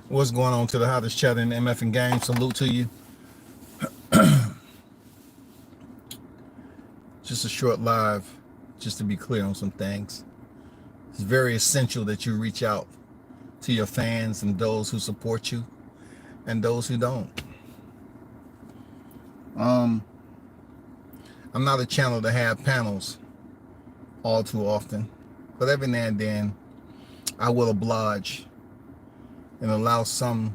What's going on to the hottest chat in MF and game? Salute to you. Just a short live, just to be clear on some things. It's very essential that you reach out to your fans and those who support you and those who don't. I'm not a channel to have panels all too often, but every now and then I will oblige and allow some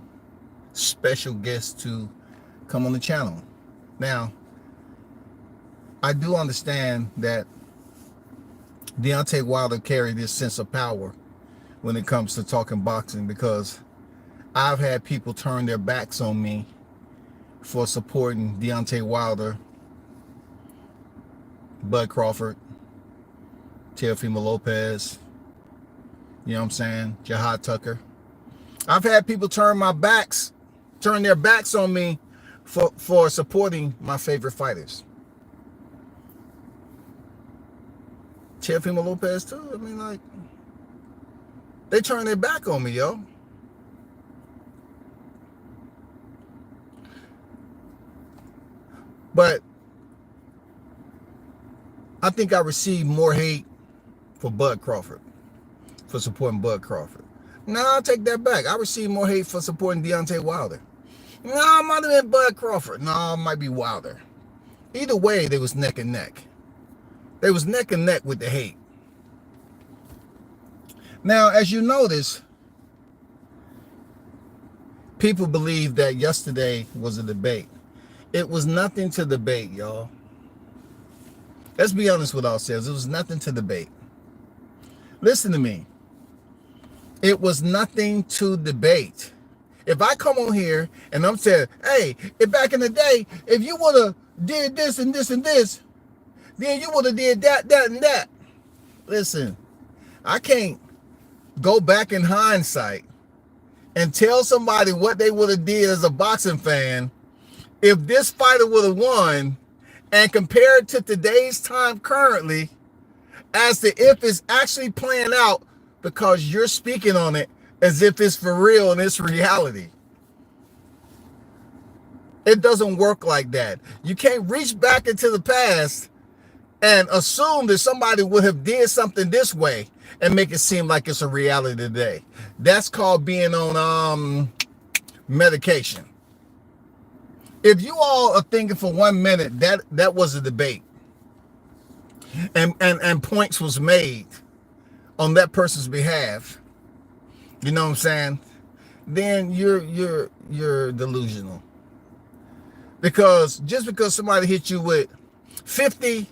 special guests to come on the channel. Now, I do understand that Deontay Wilder carried this sense of power when it comes to talking boxing, because I've had people turn their backs on me for supporting Deontay Wilder, Bud Crawford, Teofimo Lopez, you know what I'm saying, Jihad Tucker. I've had people turn their backs on me for supporting my favorite fighters. Teofimo Lopez too. I mean, like, they turn their back on me, yo. But I think I received more hate for Bud Crawford, for supporting Bud Crawford. No, I'll take that back. I received more hate for supporting Deontay Wilder. No, it might have been Bud Crawford. No, it might be Wilder. Either way, they was neck and neck. They was neck and neck with the hate. Now, as you notice, people believe that yesterday was a debate. It was nothing to debate, y'all. Let's be honest with ourselves. It was nothing to debate. Listen to me. It was nothing to debate. If I come on here and I'm saying, hey, if back in the day, if you would have did this and this and this, then you would have did that, that, and that. Listen, I can't go back in hindsight and tell somebody what they would have did as a boxing fan if this fighter would have won, and compare it to today's time currently as to if it's actually playing out, because you're speaking on it as if it's for real and it's reality. It doesn't work like that. You can't reach back into the past and assume that somebody would have did something this way and make it seem like it's a reality today. That's called being on medication. If you all are thinking for 1 minute that was a debate and points was made on that person's behalf, you know what I'm saying, then you're delusional. Because just because somebody hit you with 50,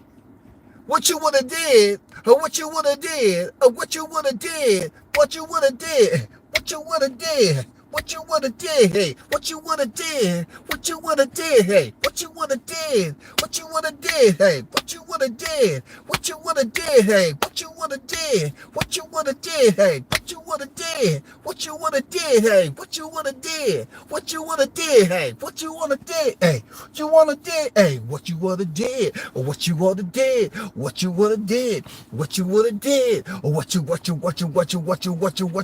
what you would have did, or what you would have did, or what you would have did, what you would have did, what you would have did, what you would have did, hey, what you would have did, what you would have did, hey, what you would have did, what you would have did, hey, what you would have did, what you would have did, hey, what you would have did, what you would have did, hey, what you would have did, what you would have did, hey, what you would have did, what you would have did, hey, what you would have did, hey, what you would have did, hey, what you would have did, or what you would have did, what you would have did, what you would have did, or what you would have did, what you would have did,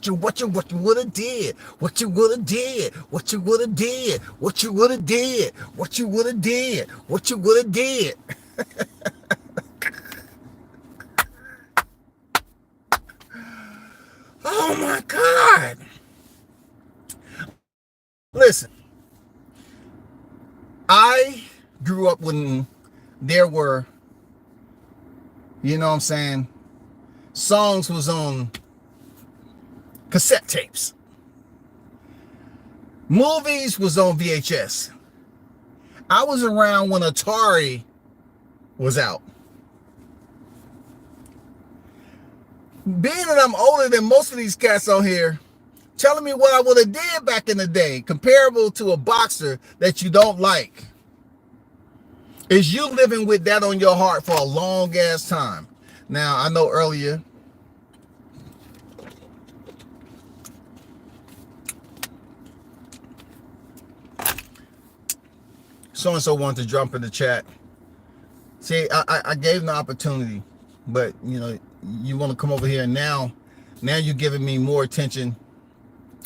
what you would have did, what you would have did, what you would have did, what you would have did, what you would have did, what you would have did. Oh my God. Listen, I grew up when there were, you know what I'm saying, songs was on cassette tapes. Movies was on VHS. I was around when Atari was out. Being that I'm older than most of these cats on here, telling me what I would have did back in the day, comparable to a boxer that you don't like, is you living with that on your heart for a long ass time. Now, I know earlier, so-and-so wanted to jump in the chat. See, I gave them the opportunity, but, you know, you want to come over here and now you're giving me more attention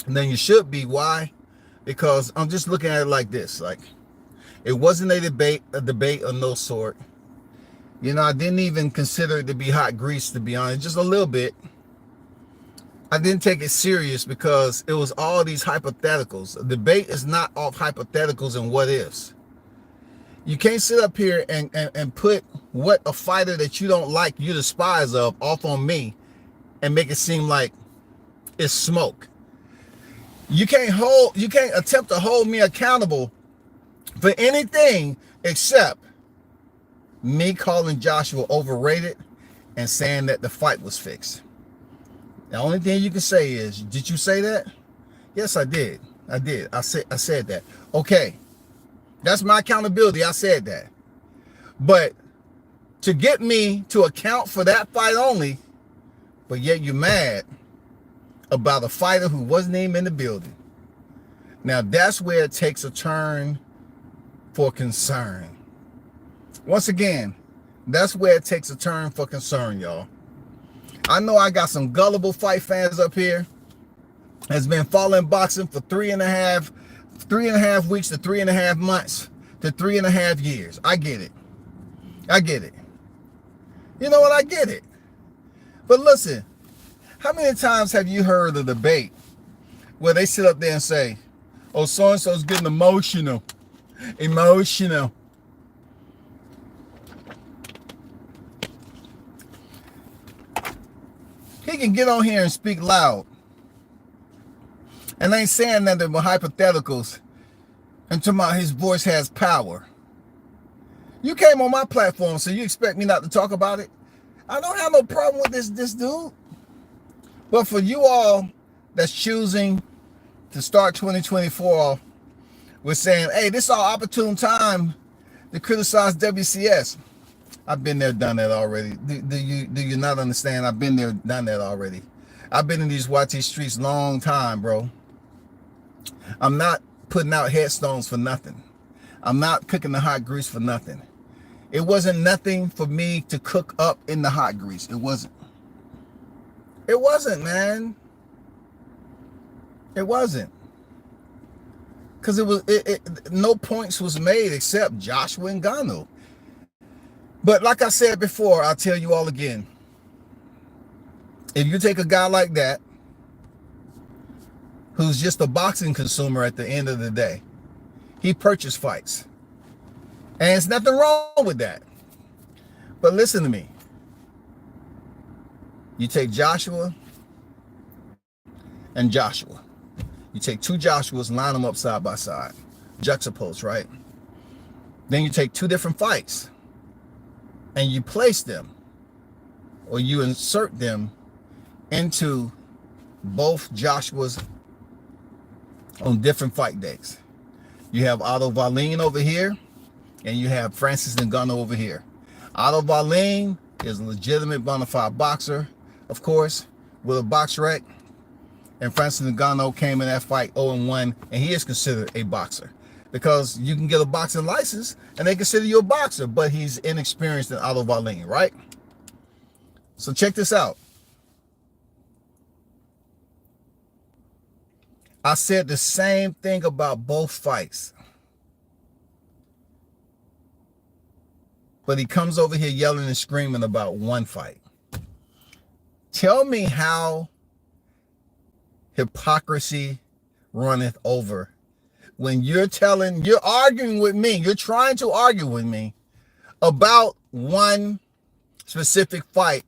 than you should be. Why? Because I'm just looking at it like this. Like, it wasn't a debate of no sort. You know, I didn't even consider it to be hot grease, to be honest, just a little bit. I didn't take it serious because it was all these hypotheticals. A debate is not off hypotheticals and what ifs. You can't sit up here and put what a fighter that you don't like, you despise of, off on me and make it seem like it's smoke. You can't attempt to hold me accountable for anything except me calling Joshua overrated and saying that the fight was fixed. The only thing you can say is, did you say that? Yes, I did. I did. I said that. Okay. That's my accountability. I said that. But to get me to account for that fight only, but yet you're mad about a fighter who wasn't even in the building. Now that's where it takes a turn for concern. Once again, that's where it takes a turn for concern, y'all. I know I got some gullible fight fans up here that's been following boxing for 3.5 weeks to 3.5 months to 3.5 years. I get it. I get it. You know what? I get it. But listen, how many times have you heard a debate where they sit up there and say, oh, so-and-so's getting emotional. Emotional. He can get on here and speak loud. And ain't saying nothing but hypotheticals until his voice has power. You came on my platform, so you expect me not to talk about it? I don't have no problem with this dude. But for you all that's choosing to start 2024 with saying, hey, this is our opportune time to criticize WCS. I've been there, done that already. Do you not understand? I've been there, done that already. I've been in these YT streets long time, bro. I'm not putting out headstones for nothing. I'm not cooking the hot grease for nothing. It wasn't nothing for me to cook up in the hot grease. It wasn't. It wasn't, man. It wasn't. Because no points was made except Joshua and Ngannou. But like I said before, I'll tell you all again. If you take a guy like that, who's just a boxing consumer at the end of the day, he purchased fights. And there's nothing wrong with that. But listen to me. You take Joshua and Joshua. You take two Joshuas, line them up side by side. Juxtapose, right? Then you take two different fights and you place them, or you insert them into both Joshua's on different fight days. You have Otto Wallin over here, and you have Francis Ngannou over here. Otto Wallin is a legitimate bona fide boxer, of course, with a box rec. And Francis Ngannou came in that fight 0-1, and he is considered a boxer. Because you can get a boxing license, and they consider you a boxer, but he's inexperienced in Otto Wallin, right? So check this out. I said the same thing about both fights. But he comes over here yelling and screaming about one fight. Tell me how hypocrisy runneth over when you're arguing with me, you're trying to argue with me about one specific fight.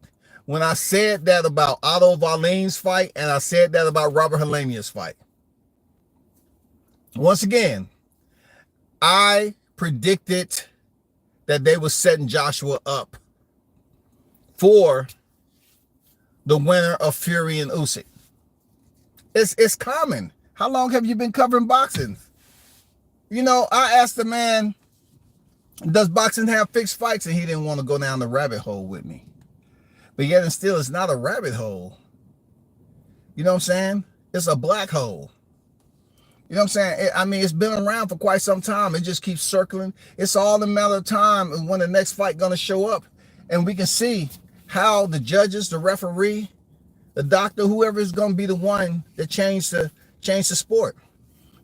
When I said that about Otto Wallin's fight, and I said that about Robert Helenius' fight. Once again, I predicted that they were setting Joshua up for the winner of Fury and Usyk. It's common. How long have you been covering boxing? You know, I asked the man, does boxing have fixed fights? And he didn't want to go down the rabbit hole with me. But yet and still, it's not a rabbit hole. You know what I'm saying? It's a black hole. You know what I'm saying? I mean, it's been around for quite some time. It just keeps circling. It's all a matter of time when the next fight going to show up. And we can see how the judges, the referee, the doctor, whoever is going to be the one that change the change the sport.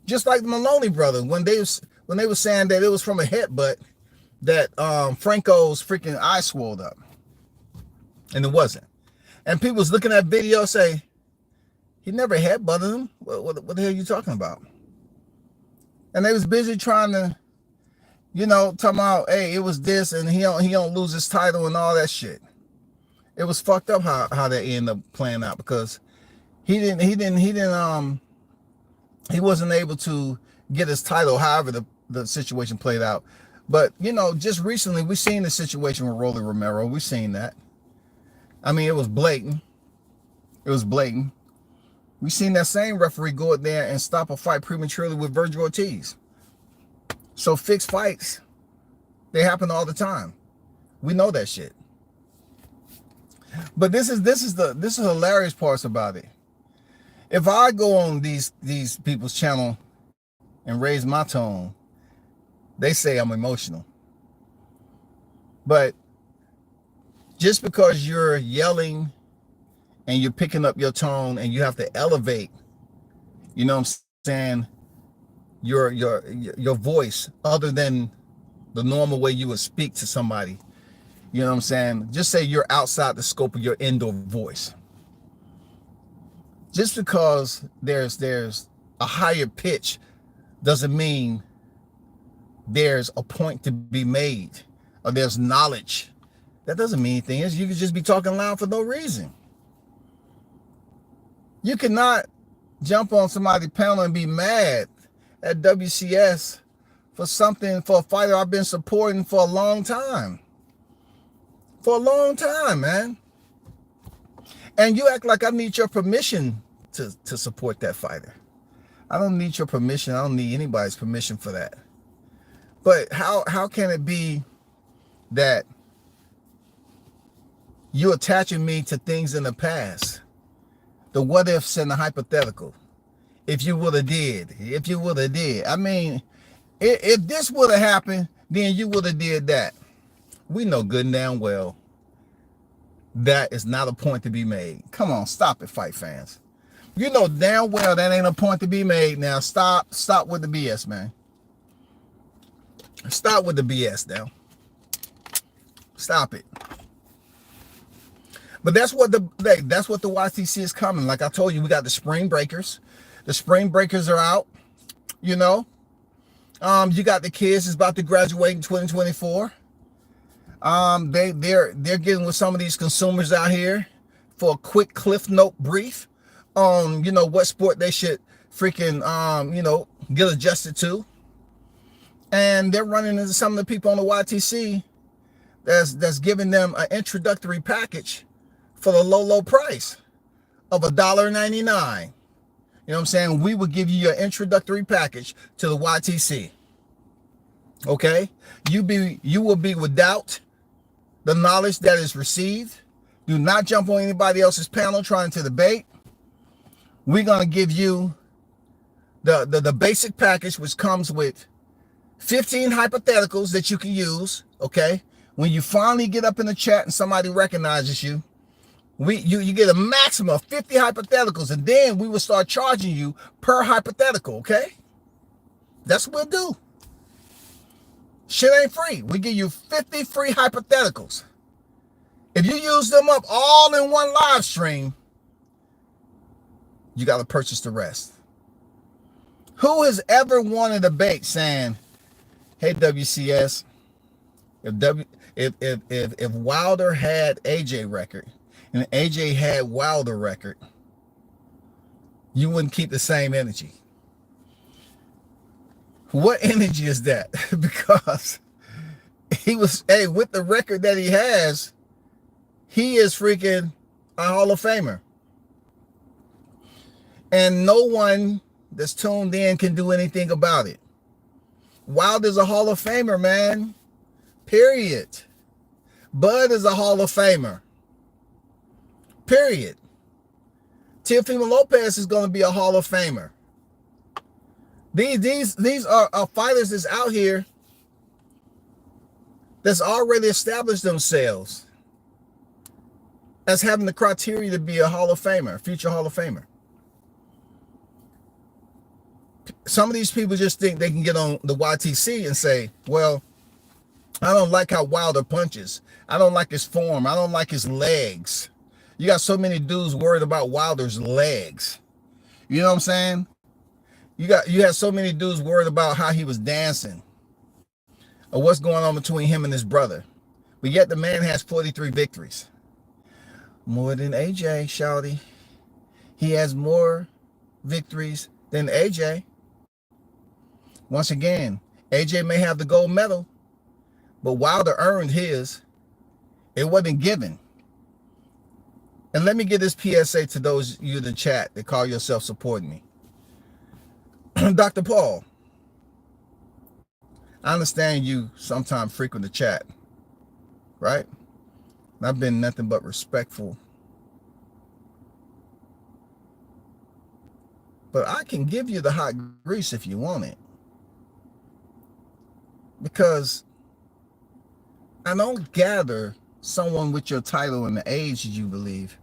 Just like the Maloney brothers, when they were saying that it was from a headbutt that Franco's freaking eye swelled up, and it wasn't. And people was looking at video say, he never headbutted him. What the hell are you talking about? And they was busy trying to, talking about, hey, it was this, and he don't lose his title and all that shit. It was fucked up how that ended up playing out, because he wasn't able to get his title, however the situation played out. But, just recently, we seen the situation with Rolly Romero. We seen that. I mean, it was blatant. It was blatant. We seen that same referee go out there and stop a fight prematurely with Virgil Ortiz. So fixed fights, they happen all the time. We know that shit. But this is hilarious parts about it. If I go on these people's channel and raise my tone, they say I'm emotional. But just because you're yelling and you're picking up your tone and you have to elevate, you know what I'm saying, your voice other than the normal way you would speak to somebody, you know what I'm saying? Just say you're outside the scope of your indoor voice. Just because there's a higher pitch doesn't mean there's a point to be made or there's knowledge. That doesn't mean anything. You could just be talking loud for no reason. You cannot jump on somebody's panel and be mad at WCS for a fighter I've been supporting for a long time. For a long time, man. And you act like I need your permission to support that fighter. I don't need your permission. I don't need anybody's permission for that. But how can it be that you attaching me to things in the past? The what ifs and the hypothetical. If you would have did. If you would have did. I mean, if this would have happened, then you would have did that. We know good and damn well that is not a point to be made. Come on, stop it, fight fans. You know damn well that ain't a point to be made. Now stop with the BS, man. Stop with the BS now. Stop it. But that's what the YTC is coming. Like I told you, we got the spring breakers. The spring breakers are out. You know, you got the kids that's about to graduate in 2024. They're getting with some of these consumers out here for a quick cliff note brief on, what sport they should freaking, get adjusted to. And they're running into some of the people on the YTC that's giving them an introductory package for the low price of $1.99. You know what I'm saying? We will give you your introductory package to the YTC. Okay? You will be without the knowledge that is received. Do not jump on anybody else's panel trying to debate. We're going to give you the basic package, which comes with 15 hypotheticals that you can use, okay? When you finally get up in the chat and somebody recognizes you, you get a maximum of 50 hypotheticals, and then we will start charging you per hypothetical, okay? That's what we'll do. Shit ain't free. We give you 50 free hypotheticals. If you use them up all in one live stream, you got to purchase the rest. Who has ever won a debate saying, hey, WCS, if Wilder had AJ record and AJ had Wilder record, you wouldn't keep the same energy? What energy is that? Because he was, with the record that he has, he is freaking a Hall of Famer. And no one that's tuned in can do anything about it. Wilder's a Hall of Famer, man. Period. Bud is a Hall of Famer. Period. Teofimo Lopez is going to be a Hall of Famer. These are fighters that's out here that's already established themselves as having the criteria to be a Hall of Famer, future Hall of Famer. Some of these people just think they can get on the YTC and say, well, I don't like how Wilder punches. I don't like his form. I don't like his legs. You got so many dudes worried about Wilder's legs. You know what I'm saying? You had so many dudes worried about how he was dancing or what's going on between him and his brother. But yet the man has 43 victories. More than AJ, shawty. He has more victories than AJ. Once again, AJ may have the gold medal, but Wilder earned his. It wasn't given. And let me get this PSA to those of you in the chat that call yourself supporting me. Dr. Paul, I understand you sometimes frequent the chat, right? And I've been nothing but respectful. But I can give you the hot grease if you want it. Because I don't gather someone with your title and the age that you believe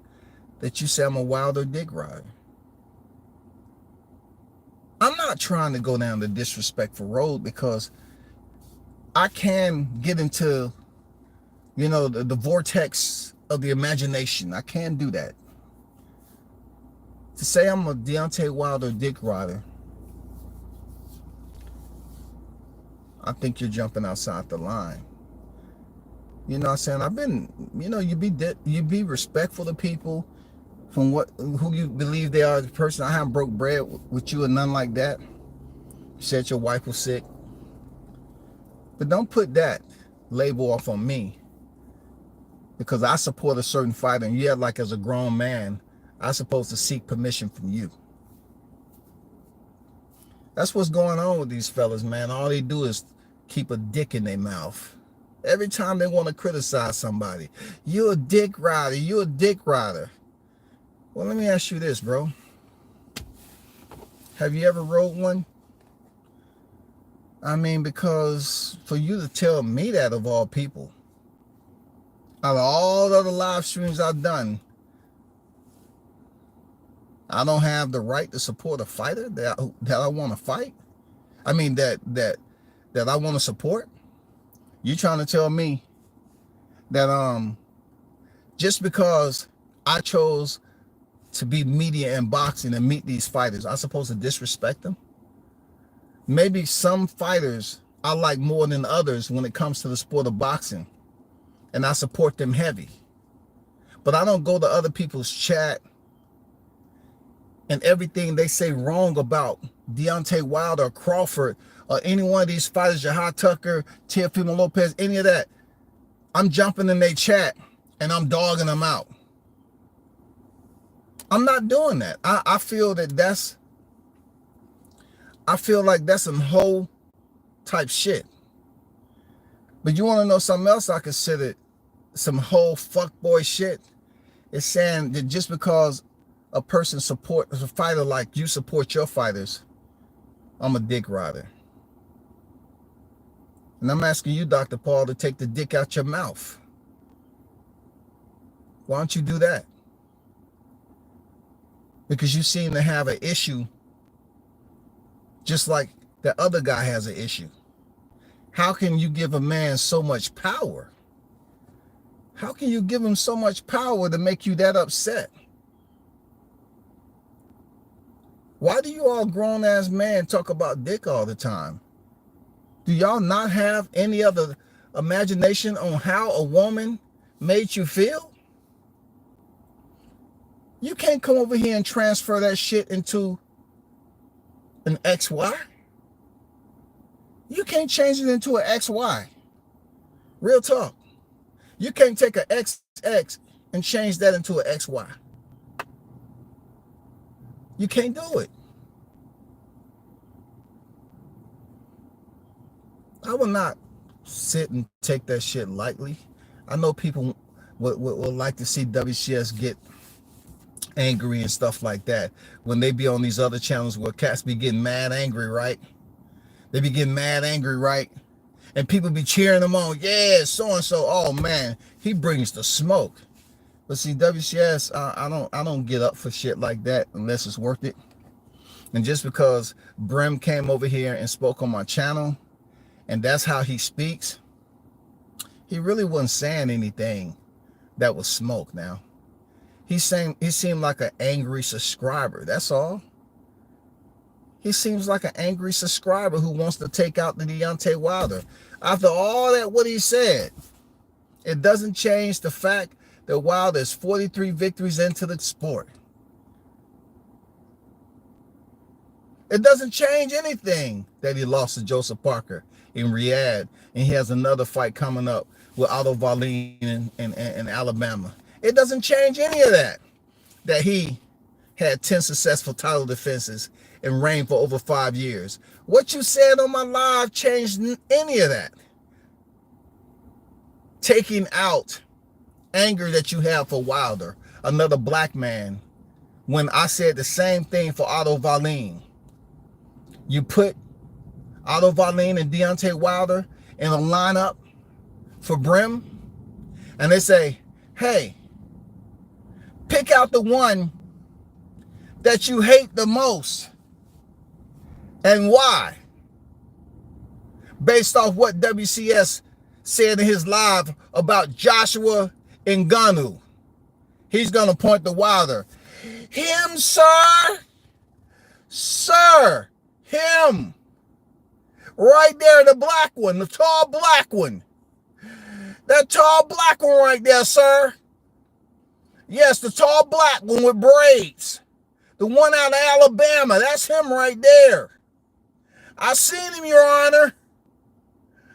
that you say I'm a Wilder dick rider. I'm not trying to go down the disrespectful road because I can get into, the vortex of the imagination. I can do that. To say I'm a Deontay Wilder dick rider, I think you're jumping outside the line. You know what I'm saying? I've been, you be respectful to people from who you believe they are as a person. I haven't broke bread with you or nothing like that. You said your wife was sick. But don't put that label off on me because I support a certain fighter and yet, like as a grown man, I'm supposed to seek permission from you. That's what's going on with these fellas, man. All they do is keep a dick in their mouth. Every time they want to criticize somebody, you're a dick rider, you're a dick rider. Well, let me ask you this, bro. Have you ever rode one? I mean, because for you to tell me that of all people, out of all the other live streams I've done, I don't have the right to support a fighter that I want to fight. I mean, that I want to support. You trying to tell me that just because I chose to be media in boxing and meet these fighters, I'm supposed to disrespect them? Maybe some fighters I like more than others when it comes to the sport of boxing, and I support them heavy. But I don't go to other people's chat and everything they say wrong about Deontay Wilder or Crawford or any one of these fighters, Jahar Tucker, Teofimo Lopez, any of that. I'm jumping in their chat and I'm dogging them out. I'm not doing that. I feel like that's some whole type shit. But you want to know something else I consider some whole fuckboy shit? It's saying that just because a person supports a fighter like you support your fighters, I'm a dick rider. And I'm asking you, Dr. Paul, to take the dick out your mouth. Why don't you do that? Because you seem to have an issue just like the other guy has an issue. How can you give a man so much power? How can you give him so much power to make you that upset? Why do you all grown-ass men talk about dick all the time? Do y'all not have any other imagination on how a woman made you feel? You can't come over here and transfer that shit into an XY. You can't change it into an XY. Real talk. You can't take an XX and change that into an XY. You can't do it. I will not sit and take that shit lightly. I know people would like to see WCS get angry and stuff like that when they be on these other channels where cats be getting mad angry, right? They be getting mad angry, right? And people be cheering them on. Yeah, so-and-so. Oh, man, he brings the smoke. But see, WCS, I don't get up for shit like that unless it's worth it. And just because Brim came over here and spoke on my channel, and that's how he speaks, he really wasn't saying anything that was smoke now. He seemed like an angry subscriber. That's all. He seems like an angry subscriber who wants to take out the Deontay Wilder. After all that, what he said, it doesn't change the fact that Wilder is 43 victories into the sport. It doesn't change anything that he lost to Joseph Parker in Riyadh, and he has another fight coming up with Otto Wallin in Alabama. It doesn't change any of that. That he had 10 successful title defenses and reigned for over 5 years. What you said on my live changed any of that. Taking out anger that you have for Wilder, another black man, when I said the same thing for Otto Wallin. You put Otto Wallin and Deontay Wilder in a lineup for Brim, and they say, hey, pick out the one that you hate the most and why, based off what WCS said in his live about Joshua Ngannou. He's going to point to Wilder. Him, sir. Sir. Him. Right there, the black one, the tall black one. That tall black one right there, sir. Yes, the tall black one with braids. The one out of Alabama. That's him right there. I seen him, Your Honor.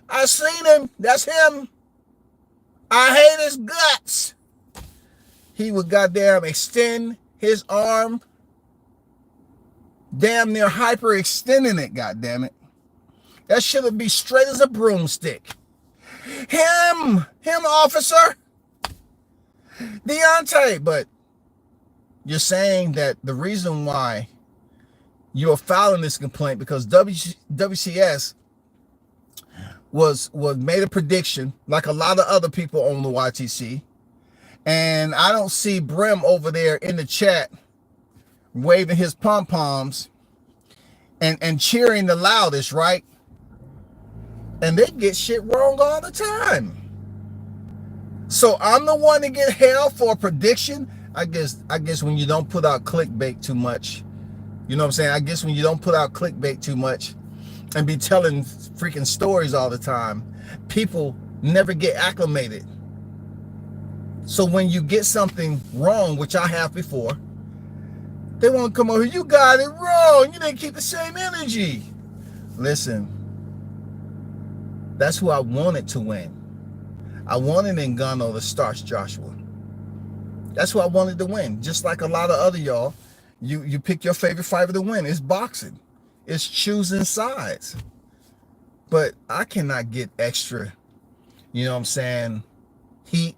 I seen him. That's him. I hate his guts. He would goddamn extend his arm. Damn near hyperextending it, goddammit. That should be straight as a broomstick. Him, officer. Deontay, but you're saying that the reason why you're filing this complaint because WCS was made a prediction like a lot of other people on the YTC, and I don't see Brim over there in the chat waving his pom-poms and cheering the loudest, right? And they get shit wrong all the time. So I'm the one to get hell for a prediction. I guess when you don't put out clickbait too much, you know what I'm saying? I guess when you don't put out clickbait too much and be telling freaking stories all the time, people never get acclimated. So when you get something wrong, which I have before, they want to come over, you got it wrong. You didn't keep the same energy. Listen, that's who I wanted to win. I wanted Ngannou to starch Joshua. That's who I wanted to win. Just like a lot of other y'all, you pick your favorite fighter to win. It's boxing. It's choosing sides. But I cannot get extra, you know what I'm saying, heat,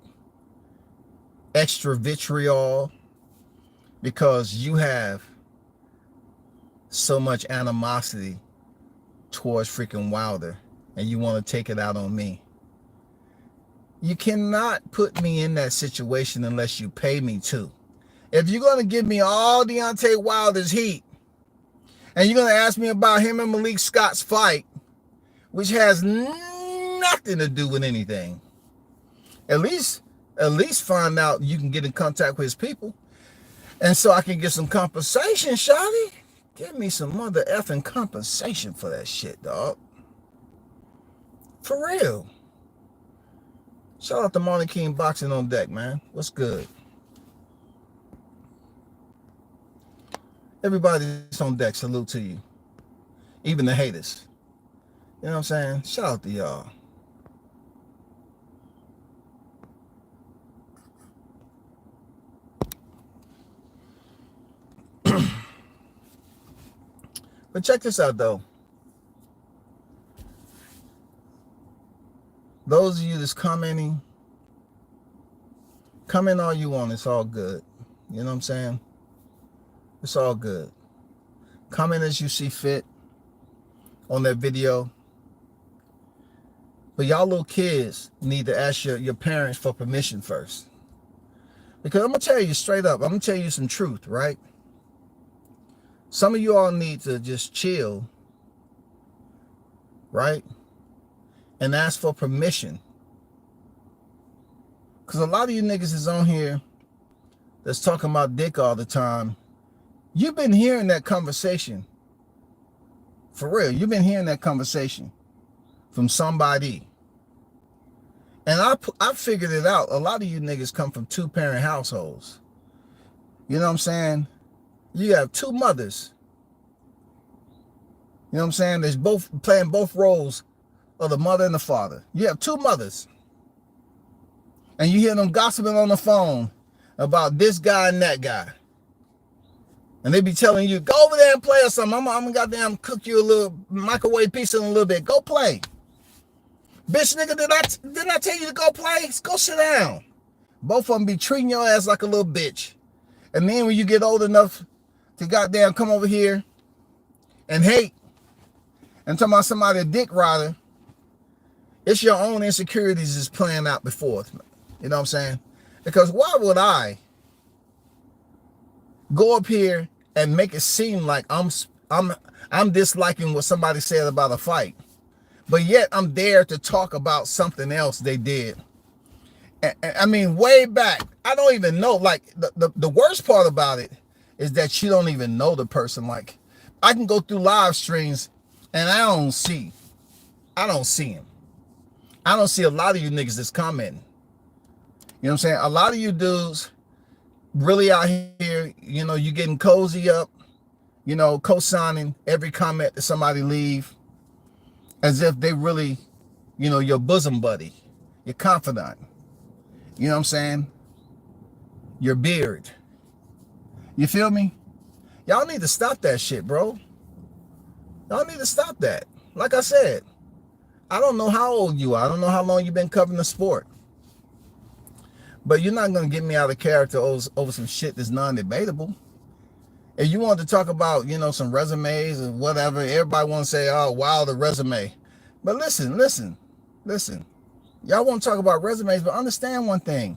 extra vitriol, because you have so much animosity towards freaking Wilder and you want to take it out on me. You cannot put me in that situation unless you pay me to. If you're going to give me all Deontay Wilder's heat and you're going to ask me about him and Malik Scott's fight, which has nothing to do with anything, at least find out you can get in contact with his people. And so I can get some compensation, shawty. Give me some mother effing compensation for that shit, dog. For real. Shout out to Marlon King Boxing on deck, man. What's good? Everybody that's on deck, salute to you. Even the haters. You know what I'm saying? Shout out to y'all. But check this out, though. Those of you that's commenting, comment all you want. It's all good. You know what I'm saying? It's all good. Comment as you see fit on that video. But y'all little kids need to ask your parents for permission first. Because I'm going to tell you straight up. I'm going to tell you some truth, right? Some of you all need to just chill, right? And ask for permission. Because a lot of you niggas is on here that's talking about dick all the time. You've been hearing that conversation. For real, you've been hearing that conversation from somebody. And I figured it out. A lot of you niggas come from 2-parent households. You know what I'm saying? You have 2 mothers. You know what I'm saying? There's both playing both roles of the mother and the father. You have 2 mothers. And you hear them gossiping on the phone about this guy and that guy. And they be telling you, go over there and play or something. I'm gonna goddamn cook you a little microwave pizza in a little bit. Go play. Bitch nigga, did I tell you to go play? Go sit down. Both of them be treating your ass like a little bitch. And then when you get old enough to goddamn come over here and hate and talk about somebody a dick rider, it's your own insecurities is playing out before. You know what I'm saying? Because why would I go up here and make it seem like I'm disliking what somebody said about a fight, but yet I'm there to talk about something else they did? I mean, way back, I don't even know. Like the worst part about it is that you don't even know the person. Like I can go through live streams and I don't see him. I don't see a lot of you niggas that's commenting. You know what I'm saying? A lot of you dudes really out here, you know, you getting cozy up, you know, co-signing every comment that somebody leave as if they really, you know, your bosom buddy, your confidant. You know what I'm saying? Your beard. You feel me? Y'all need to stop that shit, bro. Y'all need to stop that. Like I said, I don't know how old you are. I don't know how long you've been covering the sport. But you're not going to get me out of character over some shit that's non-debatable. If you want to talk about, you know, some resumes or whatever, everybody want to say, oh, wow, the resume. But listen. Y'all want to talk about resumes, but understand one thing.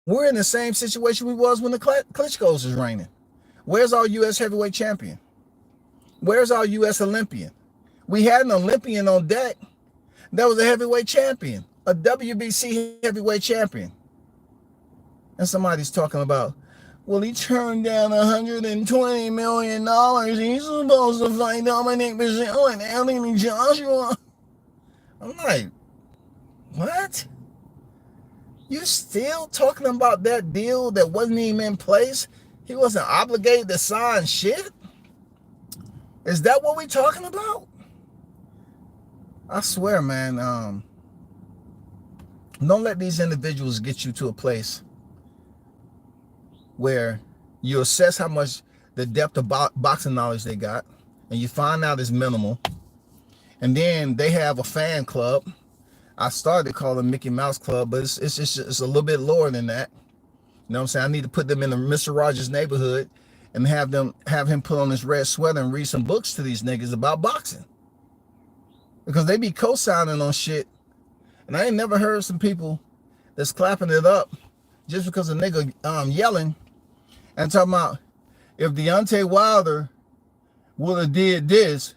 We're in the same situation we was when the Klitschko's was reigning. Where's our U.S. heavyweight champion? Where's our U.S. Olympian? We had an Olympian on deck that was a heavyweight champion, a WBC heavyweight champion. And somebody's talking about, well, he turned down $120 million. He's supposed to fight Dominic Brazil and Anthony Joshua. I'm like, what? You still talking about that deal that wasn't even in place? He wasn't obligated to sign shit? Is that what we talking about? I swear, man, don't let these individuals get you to a place where you assess how much the depth of boxing knowledge they got, and you find out it's minimal. And then they have a fan club. I started calling Mickey Mouse Club, but it's a little bit lower than that. You know what I'm saying? I need to put them in the Mr. Rogers neighborhood and have him put on his red sweater and read some books to these niggas about boxing. Because they be co-signing on shit. And I ain't never heard some people that's clapping it up just because a nigga yelling and talking about if Deontay Wilder would have did this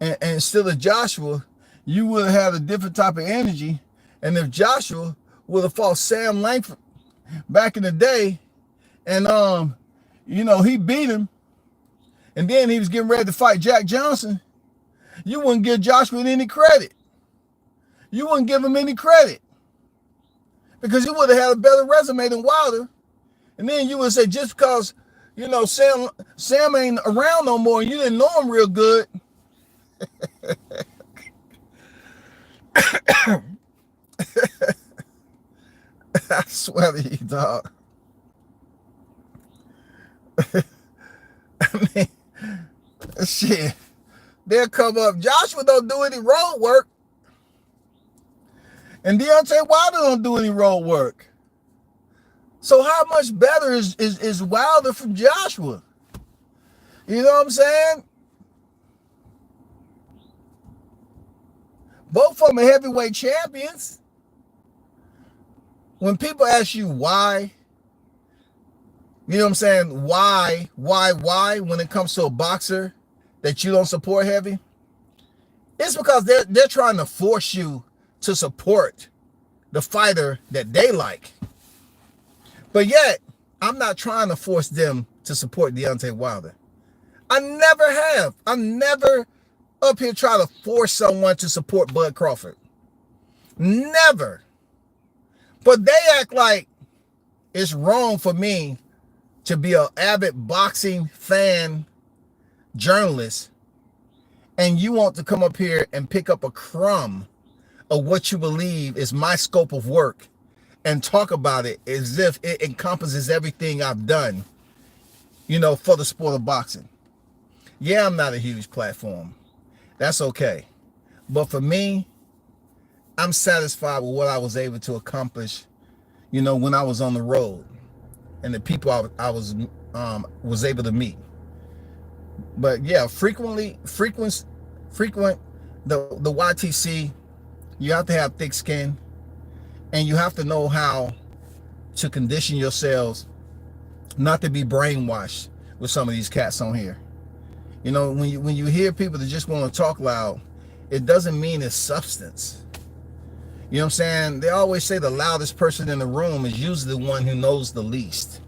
and instead of Joshua, you would have had a different type of energy. And if Joshua would have fought Sam Langford back in the day and you know, he beat him and then he was getting ready to fight Jack Johnson, you wouldn't give Joshua any credit. You wouldn't give him any credit because he would have had a better resume than Wilder. And then you would say just because, you know, Sam ain't around no more and you didn't know him real good. I swear to you, dog. I mean, shit. They'll come up. Joshua don't do any road work. And Deontay Wilder don't do any road work. So how much better is Wilder from Joshua? You know what I'm saying? Both of them are heavyweight champions. When people ask you why You know what I'm saying? Why when it comes to a boxer that you don't support heavy? It's because they're trying to force you to support the fighter that they like. But yet, I'm not trying to force them to support Deontay Wilder. I never have. I'm never up here trying to force someone to support Bud Crawford. Never. But they act like it's wrong for me to be an avid boxing fan journalist, and you want to come up here and pick up a crumb of what you believe is my scope of work and talk about it as if it encompasses everything I've done, you know, for the sport of boxing. Yeah, I'm not a huge platform. That's okay. But for me, I'm satisfied with what I was able to accomplish, you know, when I was on the road and the people I was able to meet. But yeah, frequent the YTC, you have to have thick skin, and you have to know how to condition yourselves not to be brainwashed with some of these cats on here. You know, when you hear people that just want to talk loud, it doesn't mean it's substance. You know what I'm saying? They always say the loudest person in the room is usually the one who knows the least.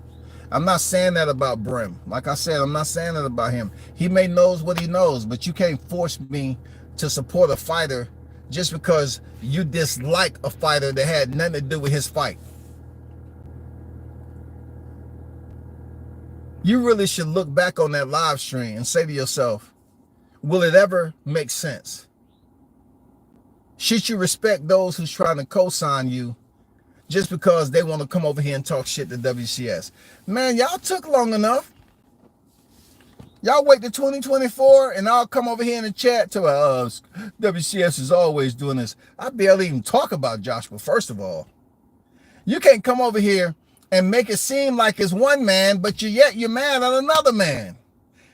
I'm not saying that about Brim. Like I said, I'm not saying that about him. He may knows what he knows, but you can't force me to support a fighter just because you dislike a fighter that had nothing to do with his fight. You really should look back on that live stream and say to yourself, will it ever make sense? Should you respect those who's trying to co-sign you just because they want to come over here and talk shit to WCS? Man, y'all took long enough. Y'all wait to 2024 and I'll come over here in the chat to WCS is always doing this. I barely even talk about Joshua, first of all. You can't come over here and make it seem like it's one man, but you're mad at another man.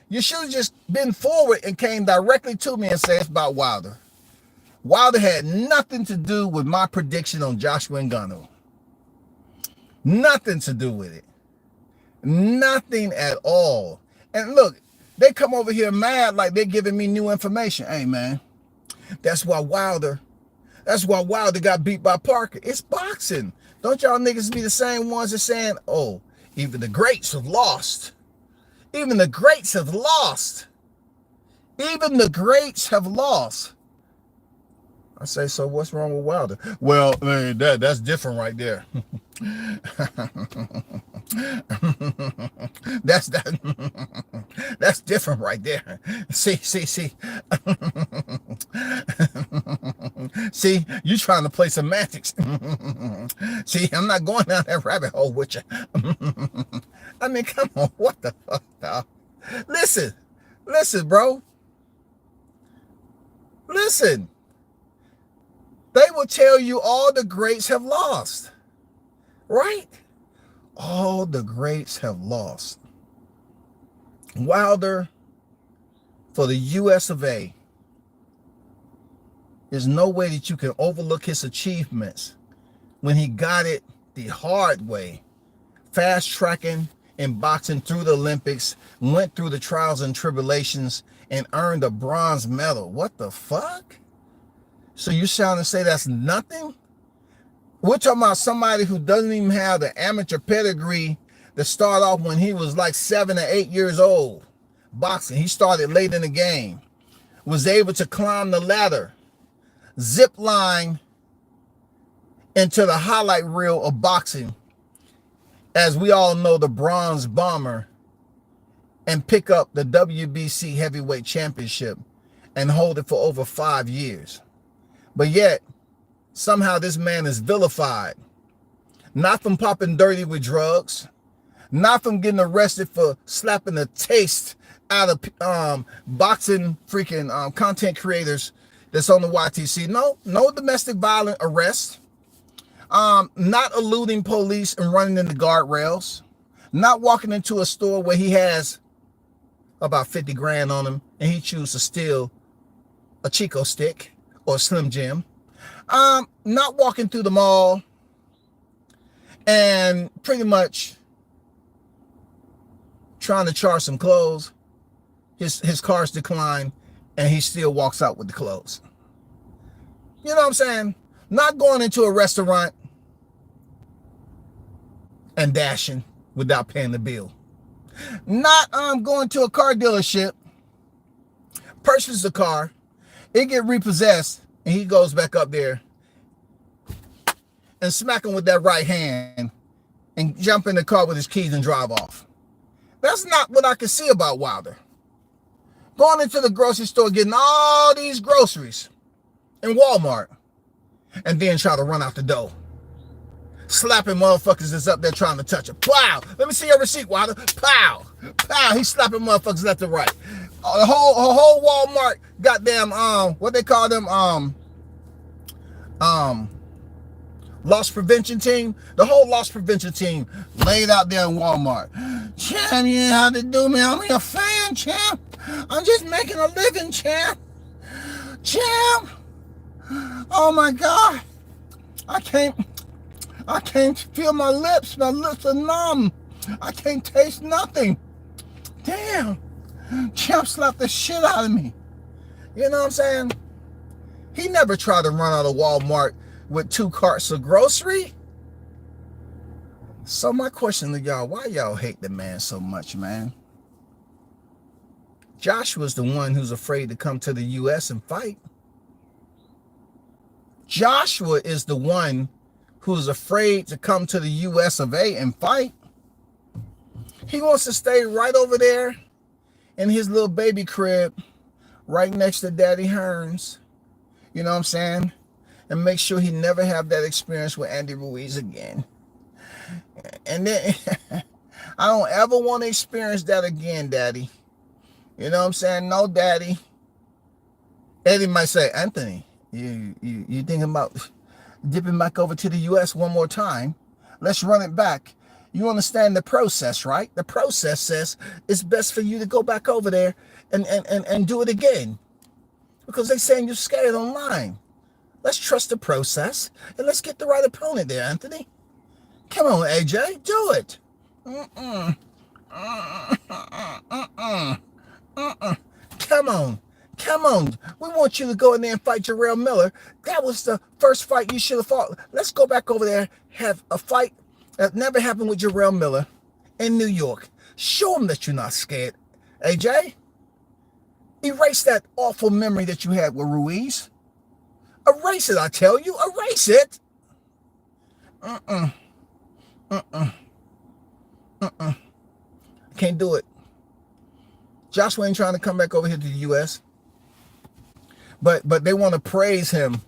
You should have just been forward and came directly to me and said it's about Wilder. Wilder had nothing to do with my prediction on Joshua Ngannou. Nothing to do with it. Nothing at all. And look, they come over here mad like they're giving me new information. Hey, man, that's why Wilder got beat by Parker. It's boxing. Don't y'all niggas be the same ones that saying, oh, even the greats have lost. Even the greats have lost. Even the greats have lost. I say, so what's wrong with Wilder? Well, man, that's different right there. That's different right there. See. See, you trying to play semantics. See, I'm not going down that rabbit hole with you. I mean, come on, what the fuck, dog? Listen, bro. Listen. They will tell you all the greats have lost, right? All the greats have lost. Wilder, for the US of A, there's no way that you can overlook his achievements when he got it the hard way, fast tracking and boxing through the Olympics, went through the trials and tribulations, and earned a bronze medal. What the fuck? So you're trying to say that's nothing? We're talking about somebody who doesn't even have the amateur pedigree to start off when he was like 7 or 8 years old. Boxing, he started late in the game. Was able to climb the ladder, zip line into the highlight reel of boxing, as we all know, the Bronze Bomber, and pick up the WBC Heavyweight Championship and hold it for over 5 years. But yet, somehow this man is vilified. Not from popping dirty with drugs. Not from getting arrested for slapping the taste out of boxing freaking content creators that's on the YTC. No domestic violence arrest. Not eluding police and running into guardrails. Not walking into a store where he has about 50 grand on him and he chooses to steal a Chico stick or a Slim Jim. Not walking through the mall and pretty much trying to charge some clothes. His car's declined, and he still walks out with the clothes. You know what I'm saying? Not going into a restaurant and dashing without paying the bill. Not going to a car dealership, purchase a car, it get repossessed, and he goes back up there and smack him with that right hand and jump in the car with his keys and drive off. That's not what I can see about Wilder. Going into the grocery store, getting all these groceries in Walmart, and then try to run out the door. Slapping motherfuckers that's up there trying to touch it. Pow! Let me see your receipt, Wilder. Pow! Pow! He's slapping motherfuckers left and right. The whole Walmart goddamn what they call them loss prevention team. The whole loss prevention team laid out there in Walmart. Champ, you know how to do me. I'm your fan, champ. I'm just making a living, champ. Champ. Oh my God. I can't feel my lips. My lips are numb. I can't taste nothing. Damn. Champ slapped the shit out of me. You know what I'm saying? He never tried to run out of Walmart with 2 carts of grocery. So my question to y'all, why y'all hate the man so much, man? Joshua's the one who's afraid to come to the U.S. and fight. Joshua is the one who's afraid to come to the U.S. of A. and fight. He wants to stay right over there in his little baby crib right next to Daddy Hearns. You know what I'm saying? And make sure he never have that experience with Andy Ruiz again. And then I don't ever want to experience that again, Daddy. You know what I'm saying? No, Daddy. Eddie might say, Anthony, you thinking about dipping back over to the U.S. one more time? Let's run it back. You understand the process, right? The process says it's best for you to go back over there and do it again. Because they're saying you're scared online. Let's trust the process and let's get the right opponent there, Anthony. Come on, AJ, do it. Come on. We want you to go in there and fight Jarrell Miller. That was the first fight you should have fought. Let's go back over there, have a fight that never happened with Jarrell Miller in New York. Show him that you're not scared, AJ. Erase that awful memory that you had with Ruiz. Erase it, I tell you. Erase it. Can't do it. Joshua ain't trying to come back over here to the U.S. But they want to praise him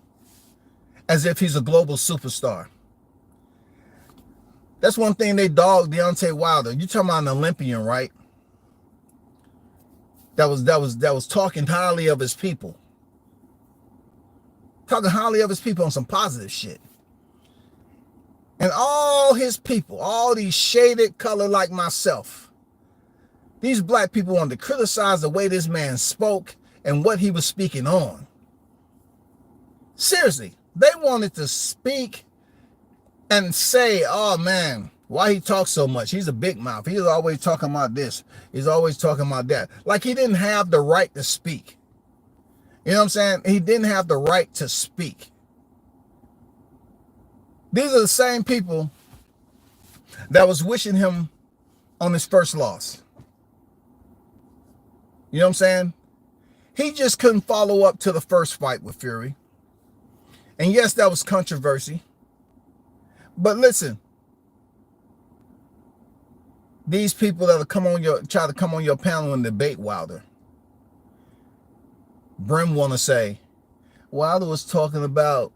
as if he's a global superstar. That's one thing they dog Deontay Wilder. You talking about an Olympian, right? That was talking highly of his people. Talking highly of his people on some positive shit. And all his people, all these shaded color like myself, these black people wanted to criticize the way this man spoke and what he was speaking on. Seriously, they wanted to speak and say, oh man, why he talks so much? He's a big mouth. He's always talking about this. He's always talking about that. Like he didn't have the right to speak. You know what I'm saying? He didn't have the right to speak. These are the same people that was wishing him on his first loss. You know what I'm saying? He just couldn't follow up to the first fight with Fury. And yes, that was controversy. But listen, these people that try to come on your panel and debate Wilder, Brim want to say, Wilder was talking about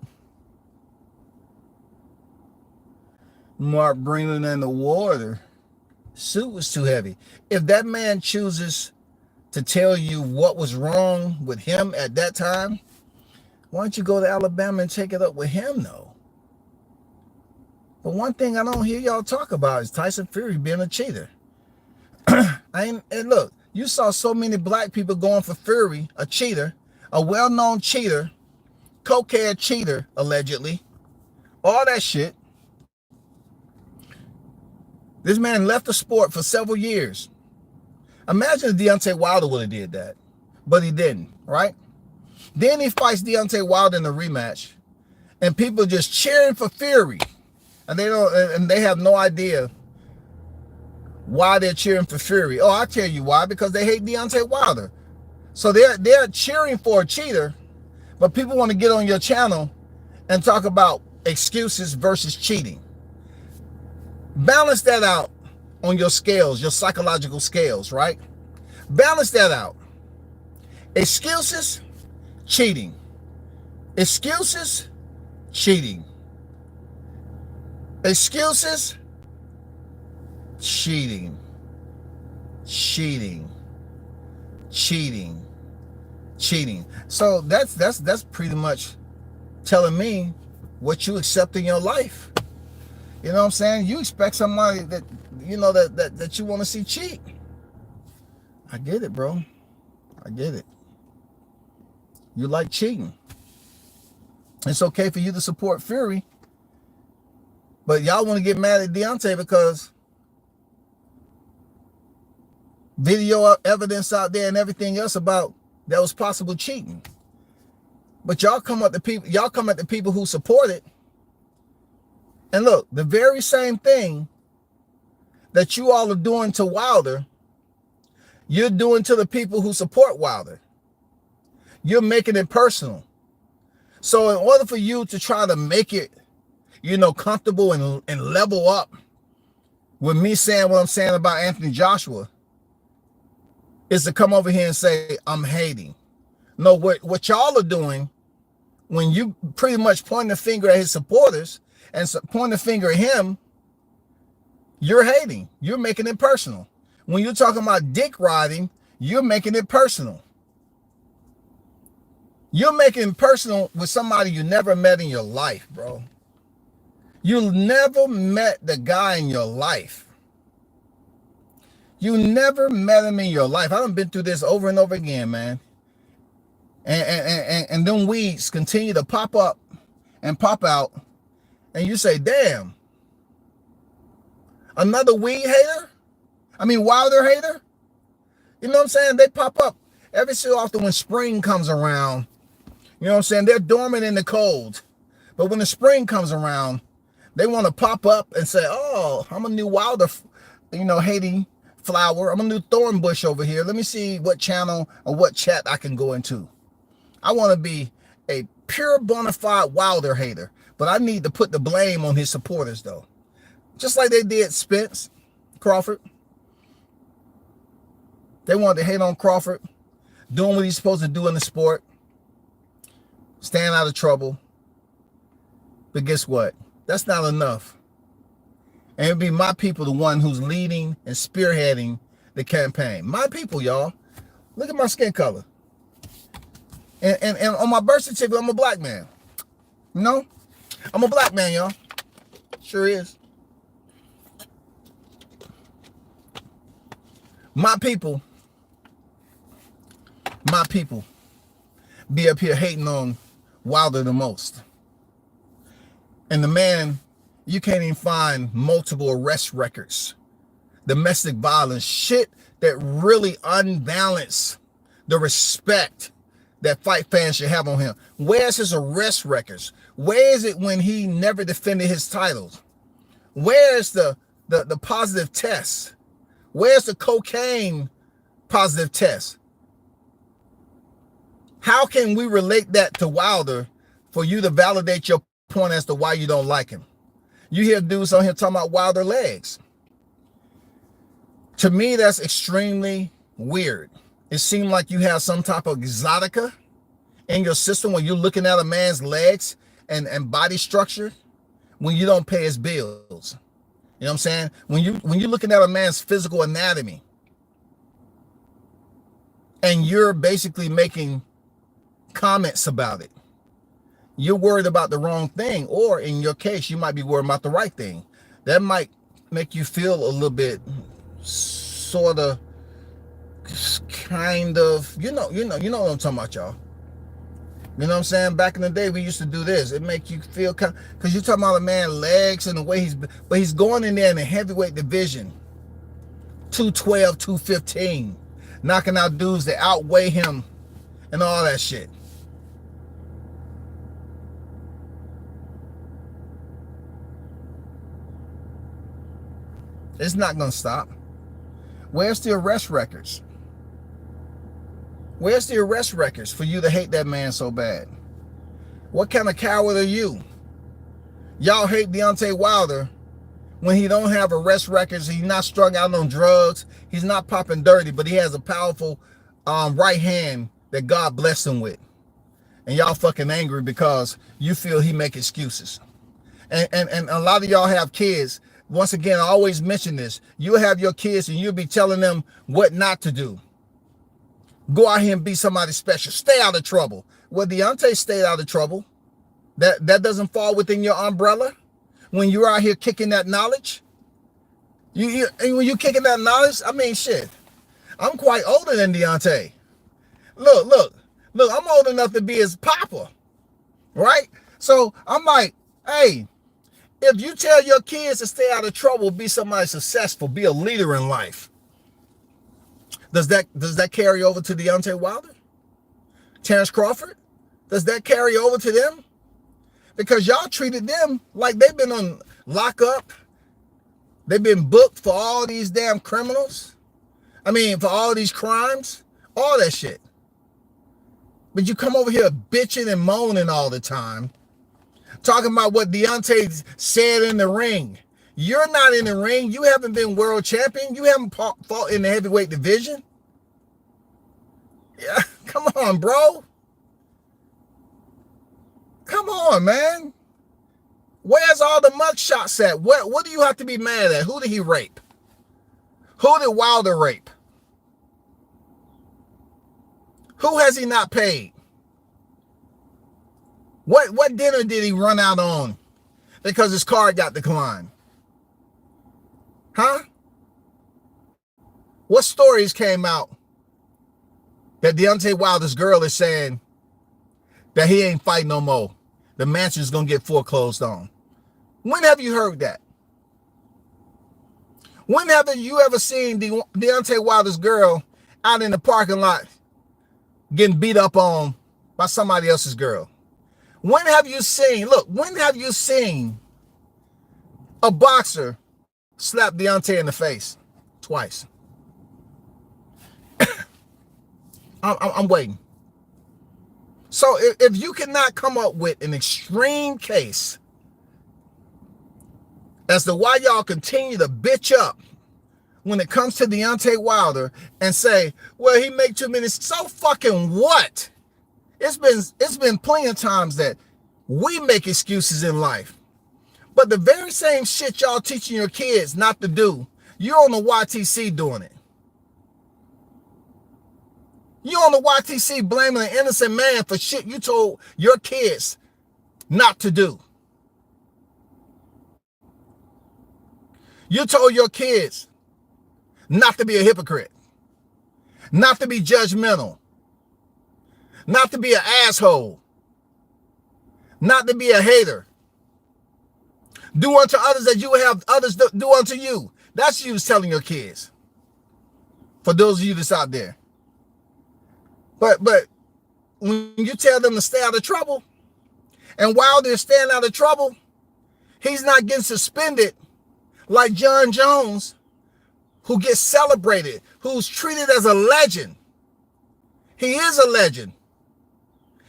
Mark bringing in the water. Suit was too heavy. If that man chooses to tell you what was wrong with him at that time, why don't you go to Alabama and take it up with him, though? But one thing I don't hear y'all talk about is Tyson Fury being a cheater. And look, you saw so many black people going for Fury, a cheater, a well-known cheater, cokehead cheater, allegedly. All that shit. This man left the sport for several years. Imagine if Deontay Wilder would have did that, but he didn't, right? Then he fights Deontay Wilder in the rematch, and people just cheering for Fury, and they have no idea why they're cheering for Fury. Oh, I'll tell you why, because they hate Deontay Wilder. So they're cheering for a cheater, but people want to get on your channel and talk about excuses versus cheating. Balance that out on your scales, your psychological scales, right? Balance that out. Excuses, cheating. Excuses, cheating. Excuses, cheating. Cheating. Cheating. Cheating. So that's pretty much telling me what you accept in your life. You know what I'm saying? You expect somebody that you know that you want to see cheat. I get it, bro. I get it. You like cheating. It's okay for you to support Fury, but y'all want to get mad at Deontay because video evidence out there and everything else about that was possible cheating. But y'all come at the people who support it. And look, the very same thing that you all are doing to Wilder, you're doing to the people who support Wilder. You're making it personal. So in order for you to try to make it, comfortable and level up with me saying what I'm saying about Anthony Joshua, is to come over here and say, I'm hating. No, what y'all are doing when you pretty much point the finger at his supporters and point the finger at him, you're hating. You're making it personal. When you're talking about dick riding, you're making it personal. You're making it personal with somebody you never met in your life, bro. You never met the guy in your life. You never met him in your life. I done been through this over and over again, man. And them weeds continue to pop up and pop out. And you say, damn, another weed hater? Wilder hater? You know what I'm saying? They pop up every so often when spring comes around. You know what I'm saying? They're dormant in the cold. But when the spring comes around, they want to pop up and say, oh, I'm a new Wilder, hating flower. I'm a new thorn bush over here. Let me see what channel or what chat I can go into. I want to be a pure bona fide Wilder hater. But I need to put the blame on his supporters, though. Just like they did Spence Crawford. They wanted to hate on Crawford, doing what he's supposed to do in the sport, staying out of trouble. But guess what? That's not enough. And it'd be my people, the one who's leading and spearheading the campaign. My people, y'all. Look at my skin color. And on my birth certificate, I'm a black man. I'm a black man, y'all. Sure is. My people be up here hating on Wilder the most. And the man, you can't even find multiple arrest records, domestic violence, shit that really unbalance the respect that fight fans should have on him. Where's his arrest records? Where is it when he never defended his titles? Where's the positive tests? Where's the cocaine positive test? How can we relate that to Wilder for you to validate your point as to why you don't like him? You hear dudes on here talking about Wilder legs. To me, that's extremely weird. It seemed like you have some type of exotica in your system when you're looking at a man's legs and body structure when you don't pay his bills. You know what I'm saying? When you're looking at a man's physical anatomy and you're basically making comments about it, you're worried about the wrong thing, or in your case, you might be worried about the right thing. That might make you feel a little bit sort of kind of, you know what I'm talking about, y'all. You know what I'm saying? Back in the day, we used to do this. It make you feel kind, because you're talking about a man's legs and the way he's going in there in the heavyweight division 212, 215, knocking out dudes that outweigh him and all that shit. It's not going to stop. Where's the arrest records? Where's the arrest records for you to hate that man so bad? What kind of coward are you? Y'all hate Deontay Wilder when he don't have arrest records. He's not strung out on drugs. He's not popping dirty, but he has a powerful right hand that God blessed him with. And y'all fucking angry because you feel he make excuses. And a lot of y'all have kids. Once again, I always mention this. You'll have your kids and you'll be telling them what not to do. Go out here and be somebody special. Stay out of trouble. Well, Deontay stayed out of trouble. That doesn't fall within your umbrella. When you're out here kicking that knowledge. When you kicking that knowledge, I mean, shit. I'm quite older than Deontay. Look, I'm old enough to be his papa. Right? So I'm like, hey, if you tell your kids to stay out of trouble, be somebody successful, be a leader in life, does that carry over to Deontay Wilder? Terrence Crawford? Does that carry over to them? Because y'all treated them like they've been on lockup. They've been booked for all these damn criminals. I mean, for all these crimes, all that shit. But you come over here bitching and moaning all the time, talking about what Deontay said in the ring. You're not in the ring. You haven't been world champion. You haven't fought in the heavyweight division. Yeah, come on, bro. Come on, man. Where's all the mugshots at? What do you have to be mad at? Who did he rape? Who did Wilder rape? Who has he not paid? What dinner did he run out on because his card got declined? Huh? What stories came out that Deontay Wilder's girl is saying that he ain't fighting no more? The mansion's going to get foreclosed on. When have you heard that? When have you ever seen Deontay Wilder's girl out in the parking lot getting beat up on by somebody else's girl? When have you seen a boxer slap Deontay in the face? Twice. I'm waiting. So if you cannot come up with an extreme case as to why y'all continue to bitch up when it comes to Deontay Wilder and say, well, he make too many, so fucking what? It's been plenty of times that we make excuses in life. But the very same shit y'all teaching your kids not to do, you're on the YTC doing it. You're on the YTC blaming an innocent man for shit you told your kids not to do. You told your kids not to be a hypocrite, not to be judgmental, not to be an asshole, not to be a hater. Do unto others as you would have others do unto you. That's what you was telling your kids. For those of you that's out there. But when you tell them to stay out of trouble, and while they're staying out of trouble, he's not getting suspended like John Jones, who gets celebrated, who's treated as a legend. He is a legend.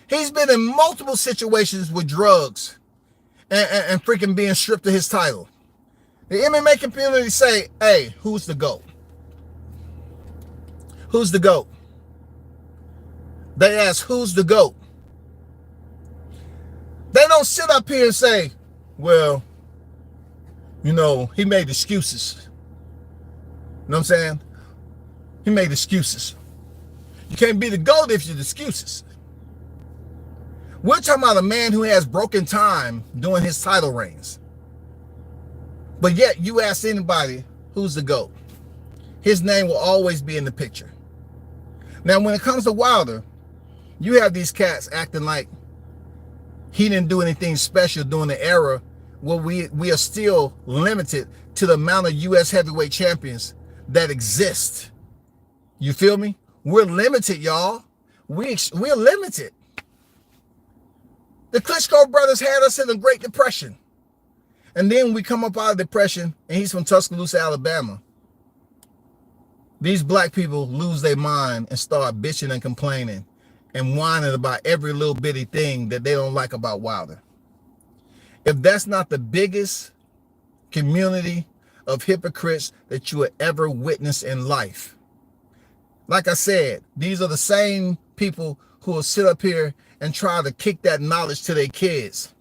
He's been in multiple situations with drugs and freaking being stripped of his title. The MMA community say, hey, who's the GOAT? Who's the GOAT? They ask, who's the GOAT? They don't sit up here and say, well, you know, he made excuses. You know what I'm saying? He made excuses. You can't be the GOAT if you're excuses. We're talking about a man who has broken time during his title reigns. But yet you ask anybody, who's the GOAT? His name will always be in the picture. Now, when it comes to Wilder, you have these cats acting like he didn't do anything special during the era where we are still limited to the amount of U.S. heavyweight champions that exist. You feel me? We're limited, y'all. We're limited. The Klitschko brothers had us in the Great Depression. And then we come up out of depression, and he's from Tuscaloosa, Alabama. These black people lose their mind and start bitching and complaining and whining about every little bitty thing that they don't like about Wilder. If that's not the biggest community of hypocrites that you will ever witness in life. Like I said, these are the same people who will sit up here and try to kick that knowledge to their kids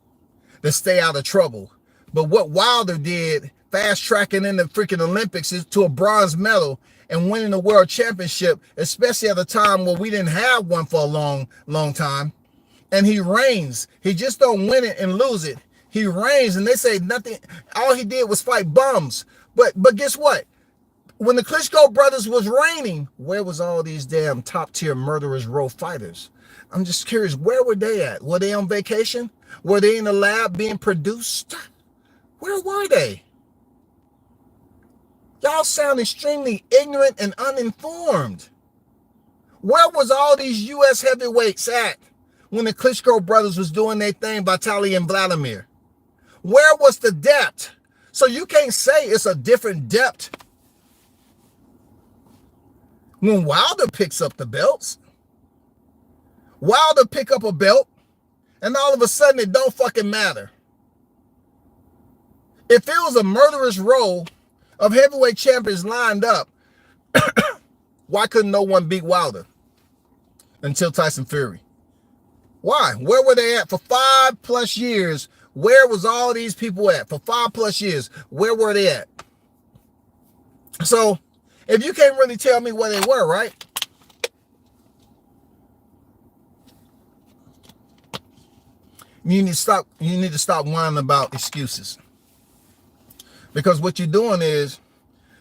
to stay out of trouble. But what Wilder did, fast tracking in the freaking Olympics is to a bronze medal and winning the world championship, especially at a time where we didn't have one for a long time. And he reigns. He just don't win it and lose it. He reigns, and they say nothing. All he did was fight bums. But guess what? When the Klitschko brothers was reigning, where was all these damn top tier murderers row fighters? I'm just curious, where were they at? Were they on vacation? Were they in the lab being produced? Where were they? Y'all sound extremely ignorant and uninformed. Where was all these U.S. heavyweights at when the Klitschko brothers was doing their thing, Vitaly and Vladimir? Where was the depth? So you can't say it's a different depth when Wilder picks up the belts. Wilder pick up a belt, and all of a sudden it don't fucking matter. If it was a murderous row of heavyweight champions lined up, why couldn't no one beat Wilder until Tyson Fury? Why? Where were they at for 5+ years? Where was all these people at for 5+ years? Where were they at? So if you can't really tell me where they were, right? You need to stop whining about excuses. Because what you're doing is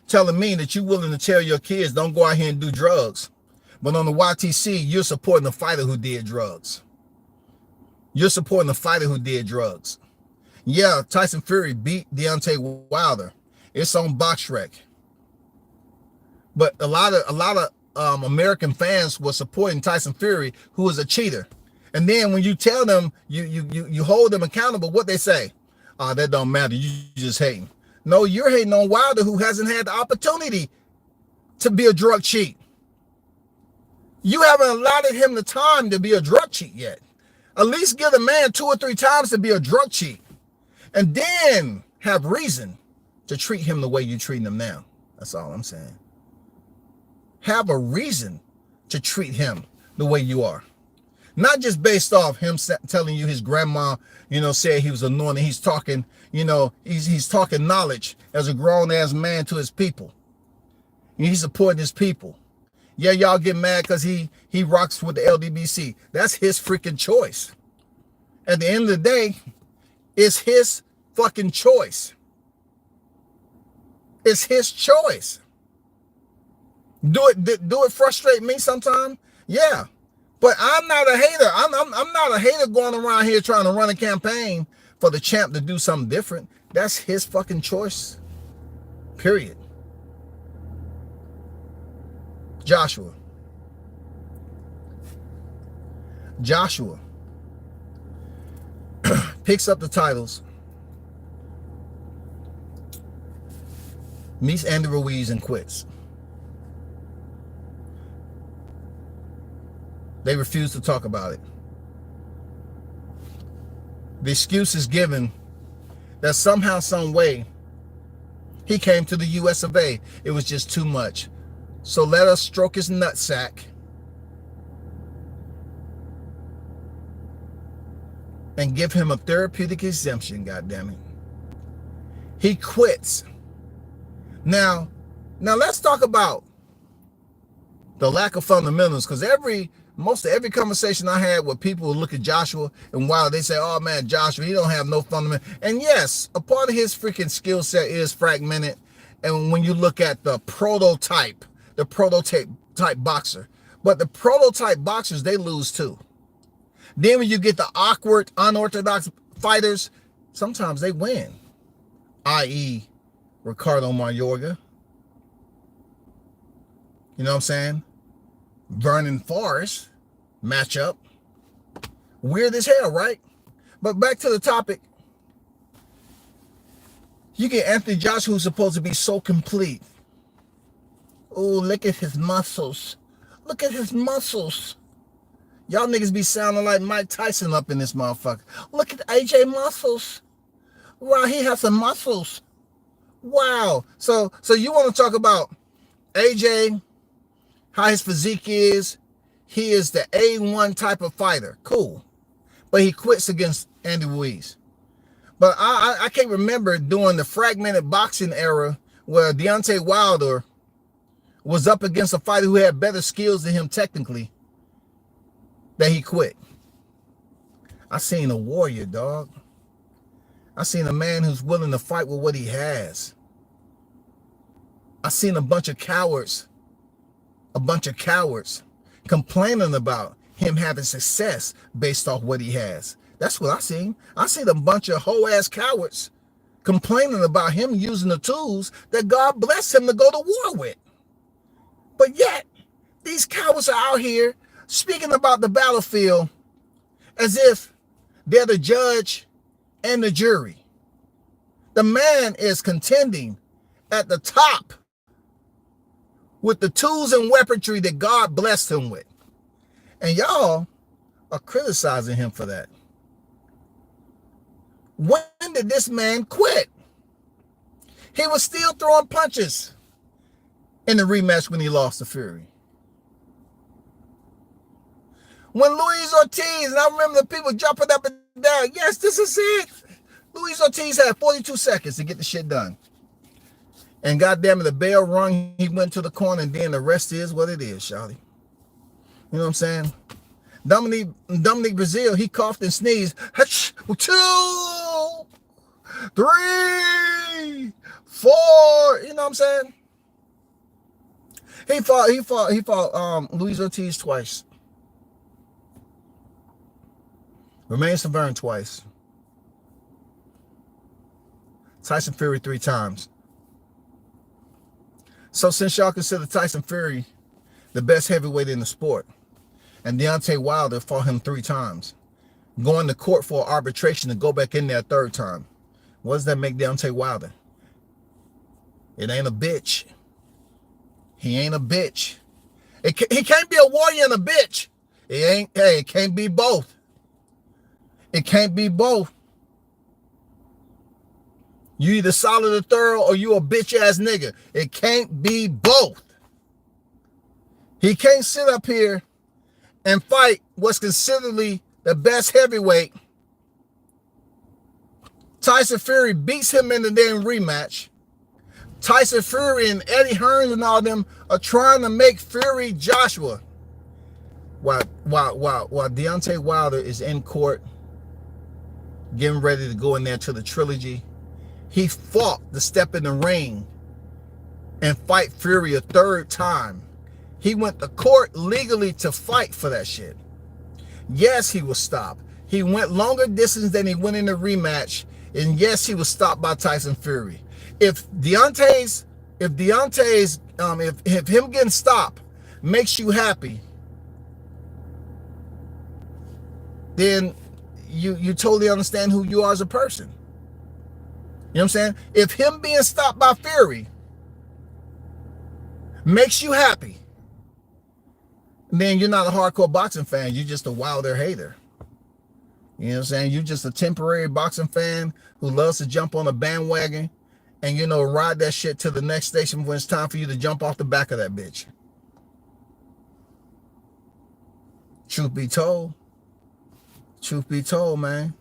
telling me that you're willing to tell your kids don't go out here and do drugs. But on the YTC, you're supporting the fighter who did drugs. You're supporting the fighter who did drugs. Yeah, Tyson Fury beat Deontay Wilder. It's on BoxRec. But a lot of American fans were supporting Tyson Fury, who is a cheater. And then when you tell them, you hold them accountable, what they say? That don't matter. You just hating. No, you're hating on Wilder, who hasn't had the opportunity to be a drug cheat. You haven't allotted him the time to be a drug cheat yet. At least give the man 2 or 3 times to be a drug cheat. And then have reason to treat him the way you're treating him now. That's all I'm saying. Have a reason to treat him the way you are. Not just based off him telling you his grandma, said he was anointed. He's talking, he's talking knowledge as a grown-ass man to his people. He's supporting his people. Yeah, y'all get mad because he rocks with the LDBC. That's his freaking choice. At the end of the day, it's his fucking choice. It's his choice. Do it frustrate me sometimes? Yeah. But I'm not a hater. I'm not a hater going around here trying to run a campaign for the champ to do something different. That's his fucking choice. Period. Joshua picks up the titles, meets Andy Ruiz and quits. They refuse to talk about it. The excuse is given that somehow, some way, he came to the US of A. It was just too much. So let us stroke his nutsack and give him a therapeutic exemption, goddammit. He quits. Now let's talk about the lack of fundamentals, because most of every conversation I had with people who look at Joshua and Wilder, they say, oh man, Joshua, he don't have no fundamental. And yes, a part of his freaking skill set is fragmented. And when you look at the prototype boxer, but the prototype boxers, they lose too. Then when you get the awkward, unorthodox fighters, sometimes they win, i.e. Ricardo Mayorga. You know what I'm saying? Vernon Forrest matchup. Weird as hell, right? But back to the topic. You get Anthony Joshua, who's supposed to be so complete. Oh, look at his muscles. Look at his muscles. Y'all niggas be sounding like Mike Tyson up in this motherfucker. Look at AJ muscles. Wow, he has some muscles. Wow. So you want to talk about AJ, how his physique is. He is the A1 type of fighter. Cool. But he quits against Andy Ruiz. But I can't remember during the fragmented boxing era where Deontay Wilder was up against a fighter who had better skills than him technically, that he quit. I seen a warrior, dog. I seen a man who's willing to fight with what he has. I seen a bunch of cowards complaining about him having success based off what he has. That's what I seen. I seen a bunch of hoe-ass cowards complaining about him using the tools that God blessed him to go to war with. But yet, these cowards are out here speaking about the battlefield as if they're the judge and the jury. The man is contending at the top with the tools and weaponry that God blessed him with. And y'all are criticizing him for that. When did this man quit? He was still throwing punches in the rematch when he lost to Fury. When Luis Ortiz, and I remember the people jumping up and down, yes, this is it. Luis Ortiz had 42 seconds to get the shit done. And goddamn it, the bell rung, he went to the corner, and then the rest is what it is, shawty. You know what I'm saying? Dominique Brazil, he coughed and sneezed. 2, 3, 4. You know what I'm saying? He fought Luis Ortiz twice. Romain Severn twice. Tyson Fury 3 times. So since y'all consider Tyson Fury the best heavyweight in the sport, and Deontay Wilder fought him 3 times, going to court for arbitration to go back in there a 3rd time, what does that make Deontay Wilder? It ain't a bitch. He ain't a bitch. He can't be a warrior and a bitch. It can't be both. It can't be both. You either solid or thorough or you a bitch ass nigga. It can't be both. He can't sit up here and fight what's consideredly the best heavyweight. Tyson Fury beats him in the damn rematch. Tyson Fury and Eddie Hearns and all them are trying to make Fury Joshua. While Deontay Wilder is in court, getting ready to go in there to the trilogy, he fought to step in the ring and fight Fury a 3rd time. He went to court legally to fight for that shit. Yes, he was stopped. He went longer distance than he went in the rematch. And yes, he was stopped by Tyson Fury. If him getting stopped makes you happy, then you totally understand who you are as a person. You know what I'm saying? If him being stopped by Fury makes you happy, then you're not a hardcore boxing fan. You're just a Wilder hater. You know what I'm saying? You're just a temporary boxing fan who loves to jump on a bandwagon and, ride that shit to the next station when it's time for you to jump off the back of that bitch. Truth be told, man.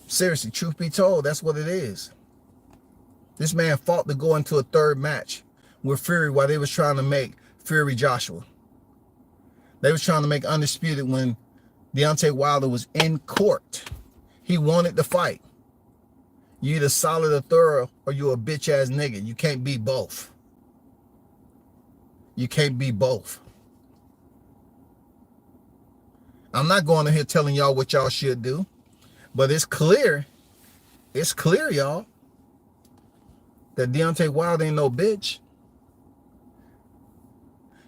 Seriously, truth be told, that's what it is. This man fought to go into a 3rd match with Fury while they was trying to make Fury Joshua. They was trying to make undisputed when Deontay Wilder was in court. He wanted to fight. You either solid or thorough or you a bitch ass nigga. You can't be both. You can't be both. I'm not going in here telling y'all what y'all should do, but it's clear, y'all, that Deontay Wilder ain't no bitch.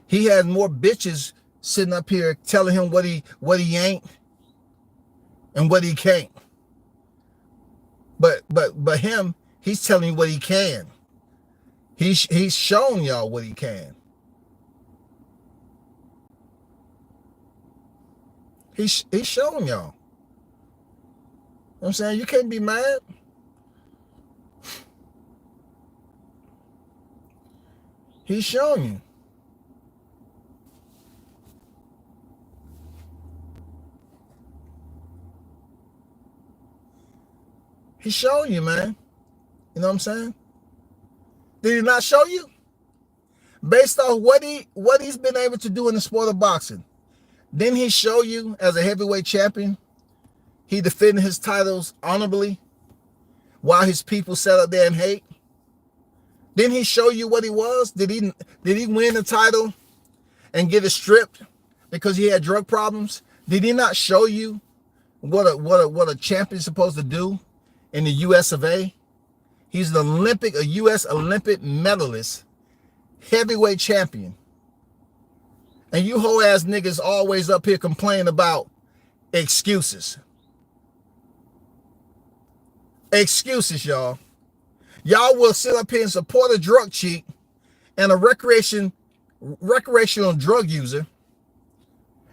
He has more bitches sitting up here telling him what he ain't and what he can't. But him, he's telling you what he can. He's shown y'all what he can. He's showing y'all. You know what I'm saying? You can't be mad. He's showing you. He's showing you, man. You know what I'm saying? Did he not show you? Based off what he's been able to do in the sport of boxing. Didn't he show you as a heavyweight champion? He defended his titles honorably while his people sat up there and hate. Didn't he show you what he was? Did he win the title and get it stripped because he had drug problems? Did he not show you what a champion's supposed to do in the US of A? He's a US Olympic medalist, heavyweight champion. And you whole ass niggas always up here complaining about excuses. Excuses, y'all. Y'all will sit up here and support a drug cheat and a recreational drug user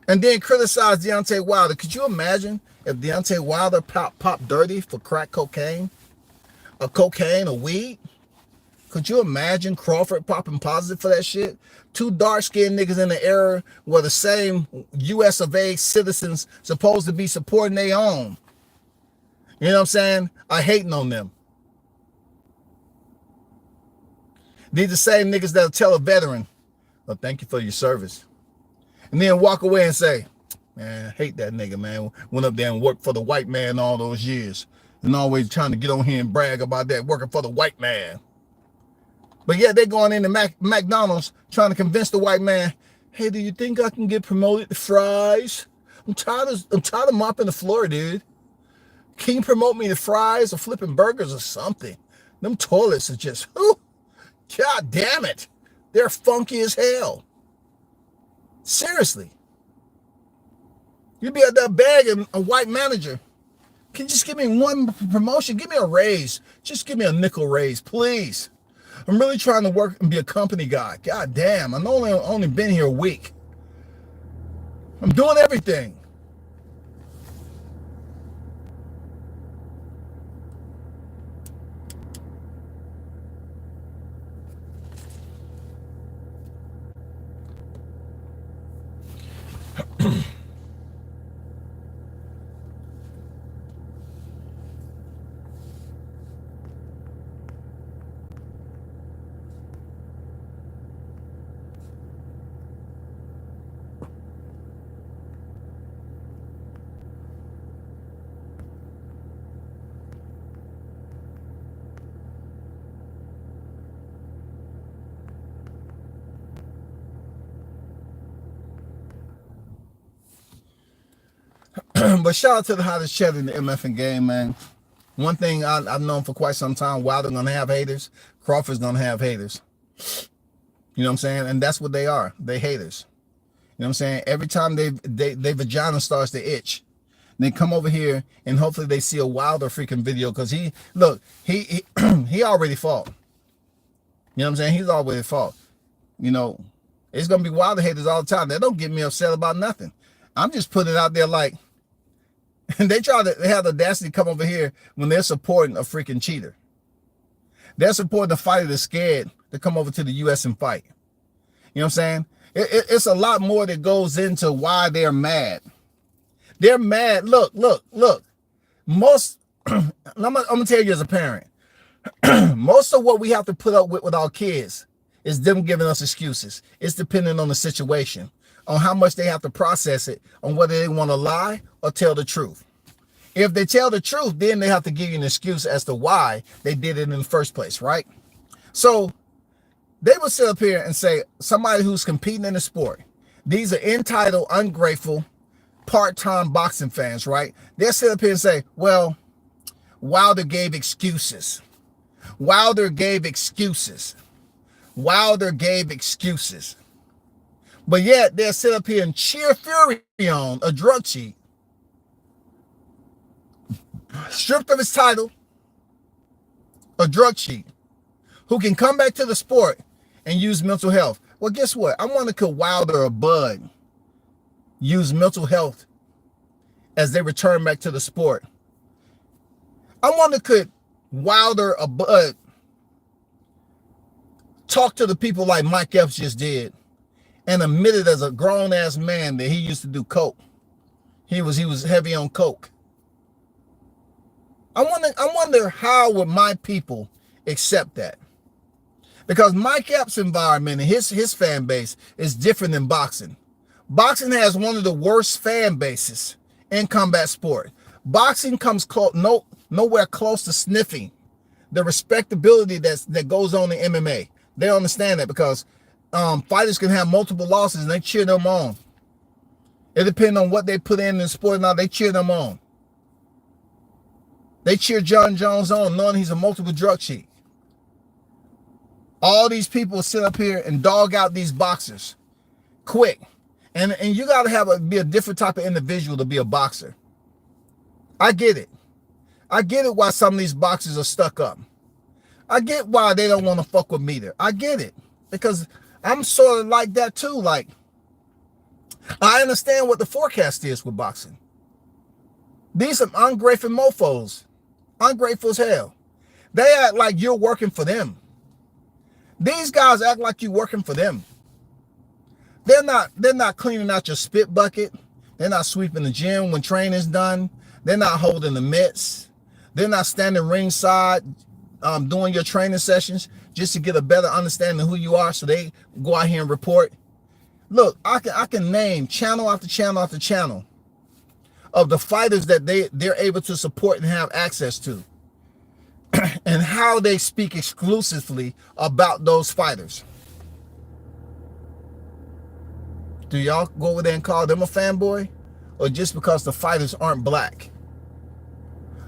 and then criticize Deontay Wilder. Could you imagine if Deontay Wilder popped dirty for crack cocaine, or cocaine, or weed? Could you imagine Crawford popping positive for that shit? Two dark-skinned niggas in the era were the same US of A citizens supposed to be supporting their own. You know what I'm saying? I hating on them. These the same niggas that'll tell a veteran, "Oh, thank you for your service," and then walk away and say, "Man, I hate that nigga, man. Went up there and worked for the white man all those years." And always trying to get on here and brag about that, working for the white man. But yeah, they're going into McDonald's trying to convince the white man, "Hey, do you think I can get promoted to fries? I'm tired of mopping the floor, dude. Can you promote me to fries or flipping burgers or something? Them toilets are just, whew, God damn it. They're funky as hell." Seriously. You'd be at that bag and a white manager, "Can you just give me one promotion? Give me a raise. Just give me a nickel raise, please. I'm really trying to work and be a company guy. God damn, I've only been here a week. I'm doing everything." But shout out to the hottest chat in the MFing game, man. One thing I've known for quite some time, Wilder's gonna have haters, Crawford's gonna have haters. You know what I'm saying? And that's what they are. They haters. You know what I'm saying? Every time they vagina starts to itch, they come over here and hopefully they see a Wilder freaking video, because he already fought. You know what I'm saying? He's already fought. You know, it's gonna be Wilder haters all the time. They don't get me upset about nothing. I'm just putting it out there like, and they have the audacity to come over here when they're supporting a freaking cheater. They're supporting a fighter that's scared to come over to the U.S. and fight. You know what I'm saying? It's a lot more that goes into why they're mad. They're mad. Look. Most, I'm gonna tell you as a parent, most of what we have to put up with our kids is them giving us excuses. It's depending on the situation, on how much they have to process it, on whether they want to lie or tell the truth. If they tell the truth, then they have to give you an excuse as to why they did it in the first place, right? So they will sit up here and say, somebody who's competing in the sport, these are entitled, ungrateful, part-time boxing fans, right? They'll sit up here and say, well, Wilder gave excuses. Wilder gave excuses. Wilder gave excuses. But yet they'll sit up here and cheer Fury on, a drug cheat, stripped of his title, a drug cheat, who can come back to the sport and use mental health. Well, guess what? I wonder could Wilder or Bud use mental health as they return back to the sport? I wonder could Wilder or Bud talk to the people like Mike Epps just did and admitted as a grown-ass man that he used to do coke. He was heavy on coke. I wonder how would my people accept that? Because Mike Epps' environment and his fan base is different than boxing. Boxing has one of the worst fan bases in combat sport. Boxing comes nowhere close to sniffing the respectability that goes on in MMA. They understand that because fighters can have multiple losses and they cheer them on. It depends on what they put in the sport and how they cheer them on. They cheer John Jones on knowing he's a multiple drug cheat. All these people sit up here and dog out these boxers quick. And you got to be a different type of individual to be a boxer. I get it. I get it why some of these boxers are stuck up. I get why they don't want to fuck with me there. I get it. Because I'm sort of like that too. Like, I understand what the forecast is with boxing. These are ungrateful mofos. Ungrateful as hell. They act like you're working for them. These guys act like you're working for them. They're not cleaning out your spit bucket. They're not sweeping the gym when training's done. They're not holding the mitts. They're not standing ringside doing your training sessions just to get a better understanding of who you are so they go out here and report. Look, I can name channel after channel after channel of the fighters that they're able to support and have access to and how they speak exclusively about those fighters. Do y'all go over there and call them a fanboy? Or just because the fighters aren't black?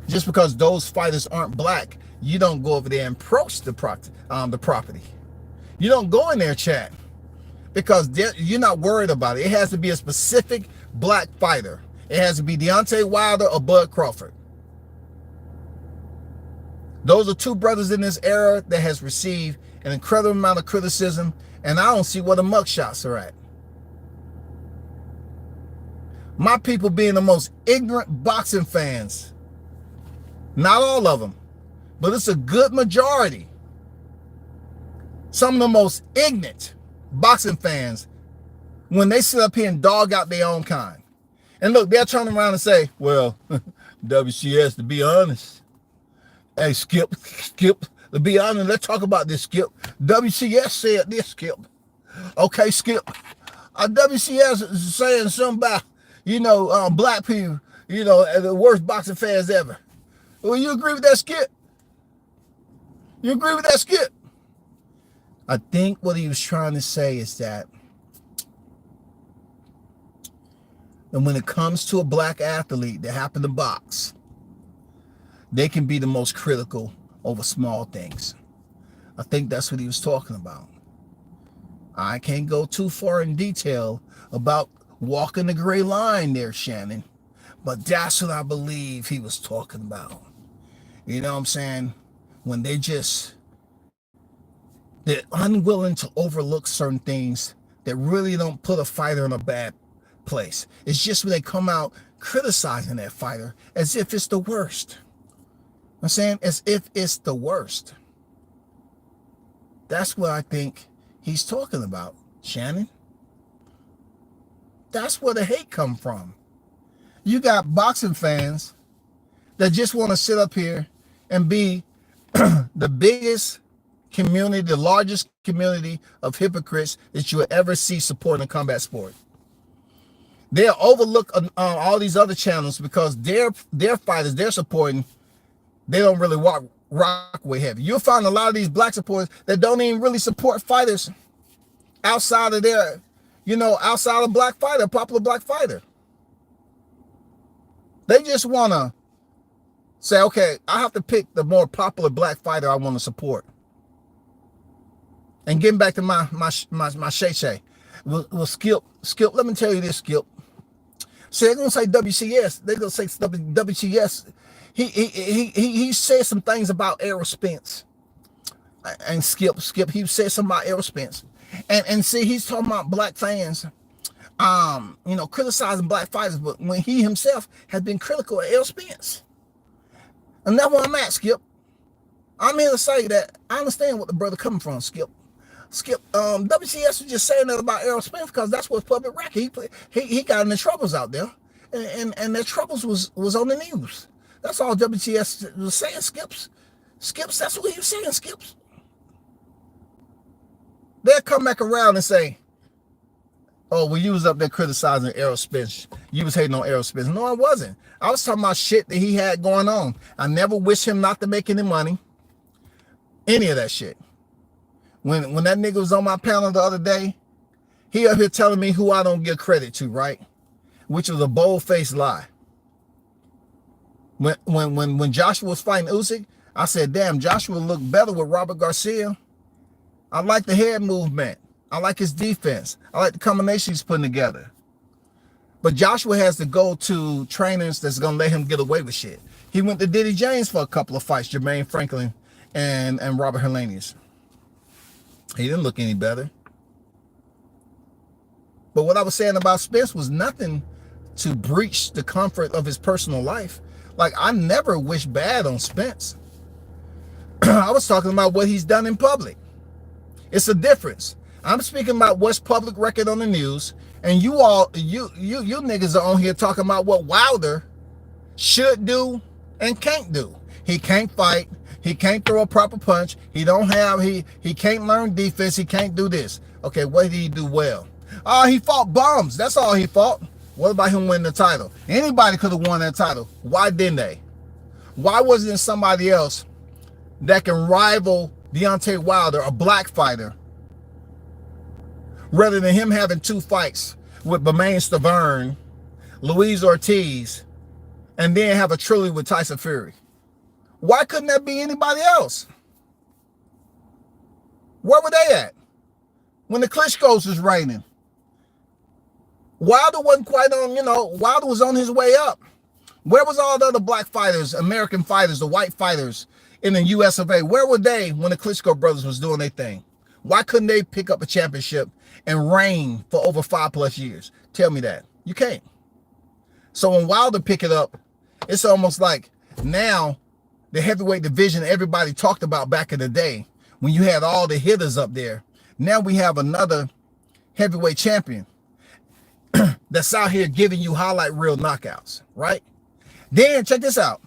Just because those fighters aren't black, you don't go over there and approach the property. You don't go in there, chat, because you're not worried about it. It has to be a specific black fighter. It has to be Deontay Wilder or Bud Crawford. Those are two brothers in this era that has received an incredible amount of criticism, and I don't see where the mugshots are at. My people being the most ignorant boxing fans. Not all of them, but it's a good majority. Some of the most ignorant boxing fans when they sit up here and dog out their own kind. And look, they'll turn around and say, well, WCS, to be honest. Hey, Skip, to be honest, let's talk about this, Skip. WCS said this, Skip. Okay, Skip. WCS is saying something about, black people, the worst boxing fans ever. Well, you agree with that, Skip? You agree with that, Skip? I think what he was trying to say is that, and when it comes to a black athlete that happened to box, they can be the most critical over small things. I think that's what he was talking about. I can't go too far in detail about walking the gray line there, Shannon, but that's what I believe he was talking about. You know what I'm saying? When they're unwilling to overlook certain things that really don't put a fighter in a bad place. It's just when they come out criticizing that fighter as if it's the worst. I'm saying as if it's the worst. That's what I think he's talking about, Shannon. That's where the hate come from. You got boxing fans that just want to sit up here and be the biggest community, the largest community of hypocrites that you will ever see supporting a combat sport. They'll overlook all these other channels because their fighters they're supporting, they don't really rock with heavy. You'll find a lot of these black supporters that don't even really support fighters outside of their, outside of black fighter, popular black fighter. They just want to say, okay, I have to pick the more popular black fighter I want to support. And getting back to my Shay Shay. Well, Skip, let me tell you this, Skip. See, they're gonna say WCS. They're gonna say WCS. He said some things about Errol Spence and Skip. He said something about Errol Spence, and see, he's talking about black fans, criticizing black fighters, but when he himself has been critical of Errol Spence, and that's where I'm at, Skip. I'm here to say that I understand what the brother coming from, Skip. WCS was just saying that about Errol Spence because that's what's public record. He got in the troubles out there, and their troubles was on the news. That's all WCS was saying, Skips. That's what he was saying, Skips. They'll come back around and say, oh, well, you was up there criticizing Errol Spence. You was hating on Errol Spence. No, I wasn't. I was talking about shit that he had going on. I never wish him not to make any money. Any of that shit. When that nigga was on my panel the other day, he up here telling me who I don't give credit to, right? Which was a bold-faced lie. When Joshua was fighting Usyk, I said, damn, Joshua looked better with Robert Garcia. I like the head movement. I like his defense. I like the combination he's putting together. But Joshua has to go to trainers that's going to let him get away with shit. He went to Diddy James for a couple of fights, Jermaine Franklin and Robert Helenius. He didn't look any better. But what I was saying about Spence was nothing to breach the comfort of his personal life. Like, I never wish bad on Spence. I was talking about what he's done in public. It's a difference. I'm speaking about what's public record on the news, and you niggas are on here talking about what Wilder should do and can't do. He can't fight. He can't throw a proper punch. He can't learn defense. He can't do this. Okay, what did he do well? He fought bums. That's all he fought. What about him winning the title? Anybody could have won that title. Why didn't they? Why wasn't there somebody else that can rival Deontay Wilder, a black fighter, rather than him having two fights with Bermane Stiverne, Luis Ortiz, and then have a trilogy with Tyson Fury? Why couldn't that be anybody else? Where were they at when the Klitschko's was reigning? Wilder wasn't quite on, Wilder was on his way up. Where was all the other black fighters, American fighters, the white fighters in the US of A? Where were they when the Klitschko brothers was doing their thing? Why couldn't they pick up a championship and reign for over 5+ years? Tell me that. You can't. So when Wilder pick it up, it's almost like now the heavyweight division everybody talked about back in the day when you had all the hitters up there. Now we have another heavyweight champion that's out here giving you highlight reel knockouts, right? Then check this out.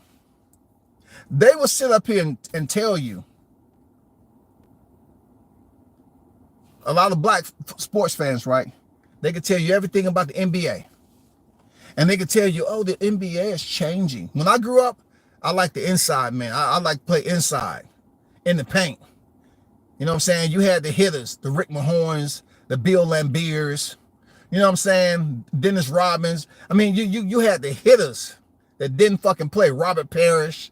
They will sit up here and tell you, a lot of black sports fans, right? They could tell you everything about the NBA. And they could tell you, oh, the NBA is changing. When I grew up, I like the inside, man. I like to play inside, in the paint. You know what I'm saying? You had the hitters, the Rick Mahorns, the Bill Lambiers, you know what I'm saying? Dennis Rodmans. I mean, you had the hitters that didn't fucking play. Robert Parrish.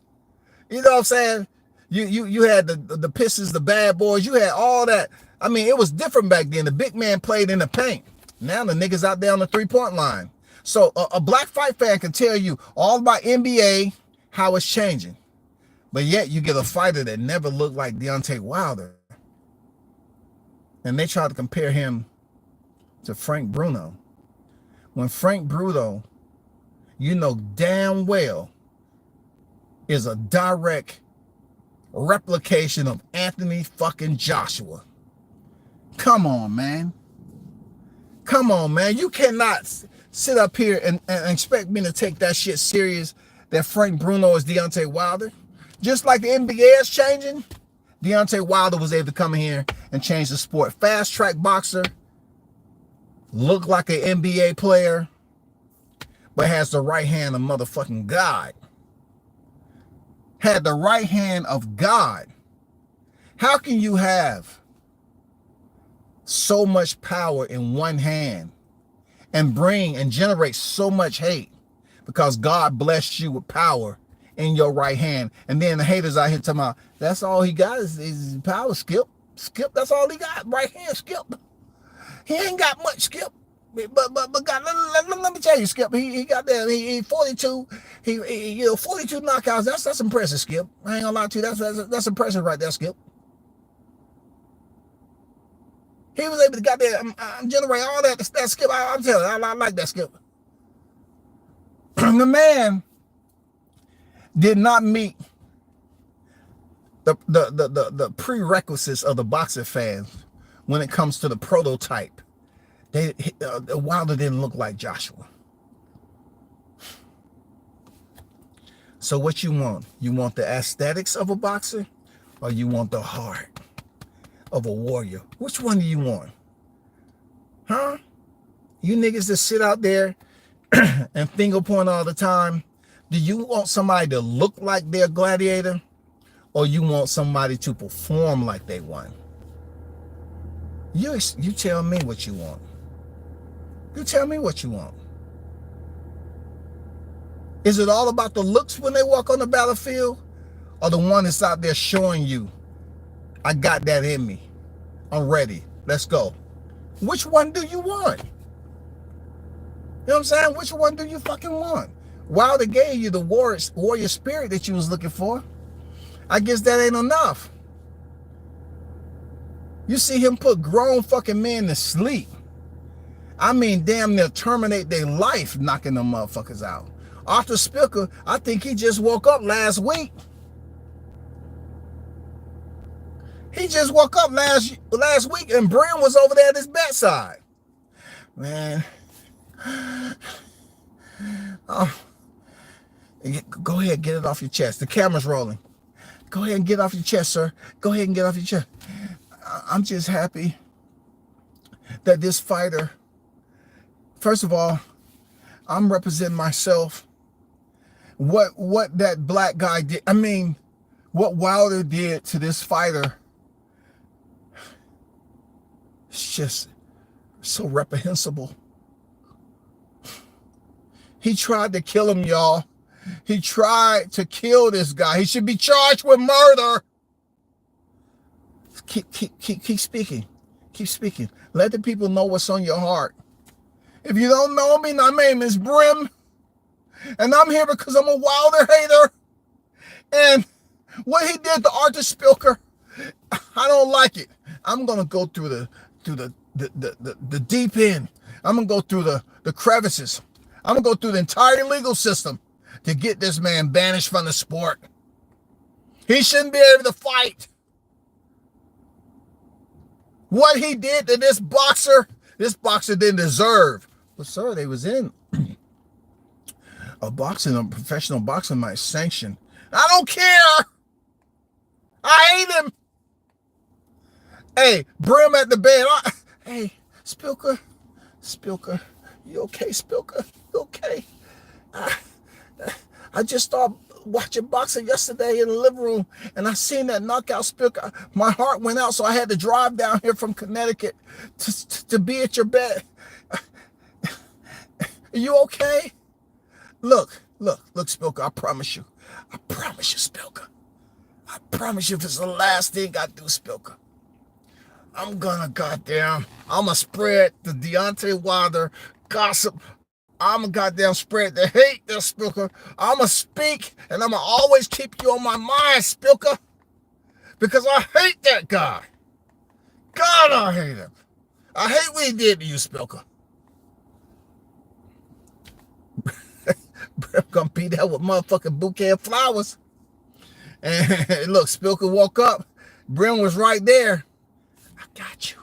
You know what I'm saying? You had the Pistons, the Bad Boys. You had all that. I mean, it was different back then. The big man played in the paint. Now the niggas out there on the 3-point line. So a black fight fan can tell you all about NBA, how it's changing. But yet you get a fighter that never looked like Deontay Wilder. And they try to compare him to Frank Bruno. When Frank Bruno, you know damn well, is a direct replication of Anthony fucking Joshua. Come on, man. Come on, man. You cannot sit up here and expect me to take that shit serious that Frank Bruno is Deontay Wilder. Just like the NBA is changing, Deontay Wilder was able to come in here and change the sport. Fast track boxer, look like an NBA player, but has the right hand of motherfucking God. Had the right hand of God. How can you have so much power in one hand and bring and generate so much hate because God blessed you with power in your right hand? And then the haters out here talking about, that's all he got is power. Skip, that's all he got. Right hand, Skip. He ain't got much, Skip. But God, let me tell you, Skip. He got that. He 42. He 42 knockouts. That's impressive, Skip. I ain't gonna lie to you. That's impressive right there, Skip. He was able to goddamn generate all that Skip. I'm telling you, I like that, Skip. The man did not meet the prerequisites of the boxing fans when it comes to the prototype. Wilder didn't look like Joshua. So what you want? You want the aesthetics of a boxer, or you want the heart of a warrior? Which one do you want? Huh? You niggas that sit out there and finger point all the time, do you want somebody to look like they're a gladiator, or you want somebody to perform like they won? You tell me what you want. You tell me what you want. Is it all about the looks when they walk on the battlefield, or the one that's out there showing you, I got that in me, I'm ready, let's go? Which one do you want? You know what I'm saying? Which one do you fucking want? Wilder gave you the warrior spirit that you was looking for. I guess that ain't enough. You see him put grown fucking men to sleep. I mean, damn near terminate their life knocking them motherfuckers out. Arthur Spicker, I think he just woke up last week. He just woke up last week, and Brim was over there at his bedside. Man. Oh. Go ahead, get it off your chest. The camera's rolling. Go ahead and get off your chest, sir. Go ahead and get off your chest. I'm just happy that this fighter, first of all, I'm representing myself. What that black guy did, I mean, what Wilder did to this fighter, it's just so reprehensible. He tried to kill him, y'all. He tried to kill this guy. He should be charged with murder. Keep speaking. Keep speaking. Let the people know what's on your heart. If you don't know me, my name is Brim, and I'm here because I'm a Wilder hater. And what he did to Arthur Spilker, I don't like it. I'm gonna go through the deep end. I'm gonna go through the crevices. I'm gonna go through the entire legal system to get this man banished from the sport. He shouldn't be able to fight. What he did to this boxer didn't deserve. But sir, they was in a professional boxing match sanctioned. I don't care. I hate him. Hey, Brim at the bed. Hey, Spilker, you okay, Spilker? You okay? I just started watching boxing yesterday in the living room, and I seen that knockout Spilker. My heart went out, so I had to drive down here from Connecticut to be at your bed. Are you okay? Look, Spilker, I promise you, Spilker. I promise you, if it's the last thing I do, Spilker, I'm gonna spread the Deontay Wilder gossip. I'm gonna goddamn spread the hate there, Spilker. I'm gonna speak, and I'm gonna always keep you on my mind, Spilker, because I hate that guy. God, I hate him. I hate what he did to you, Spilker. I'm gonna be there with motherfucking bouquet of flowers. And look, Spilker woke up. Brim was right there. I got you.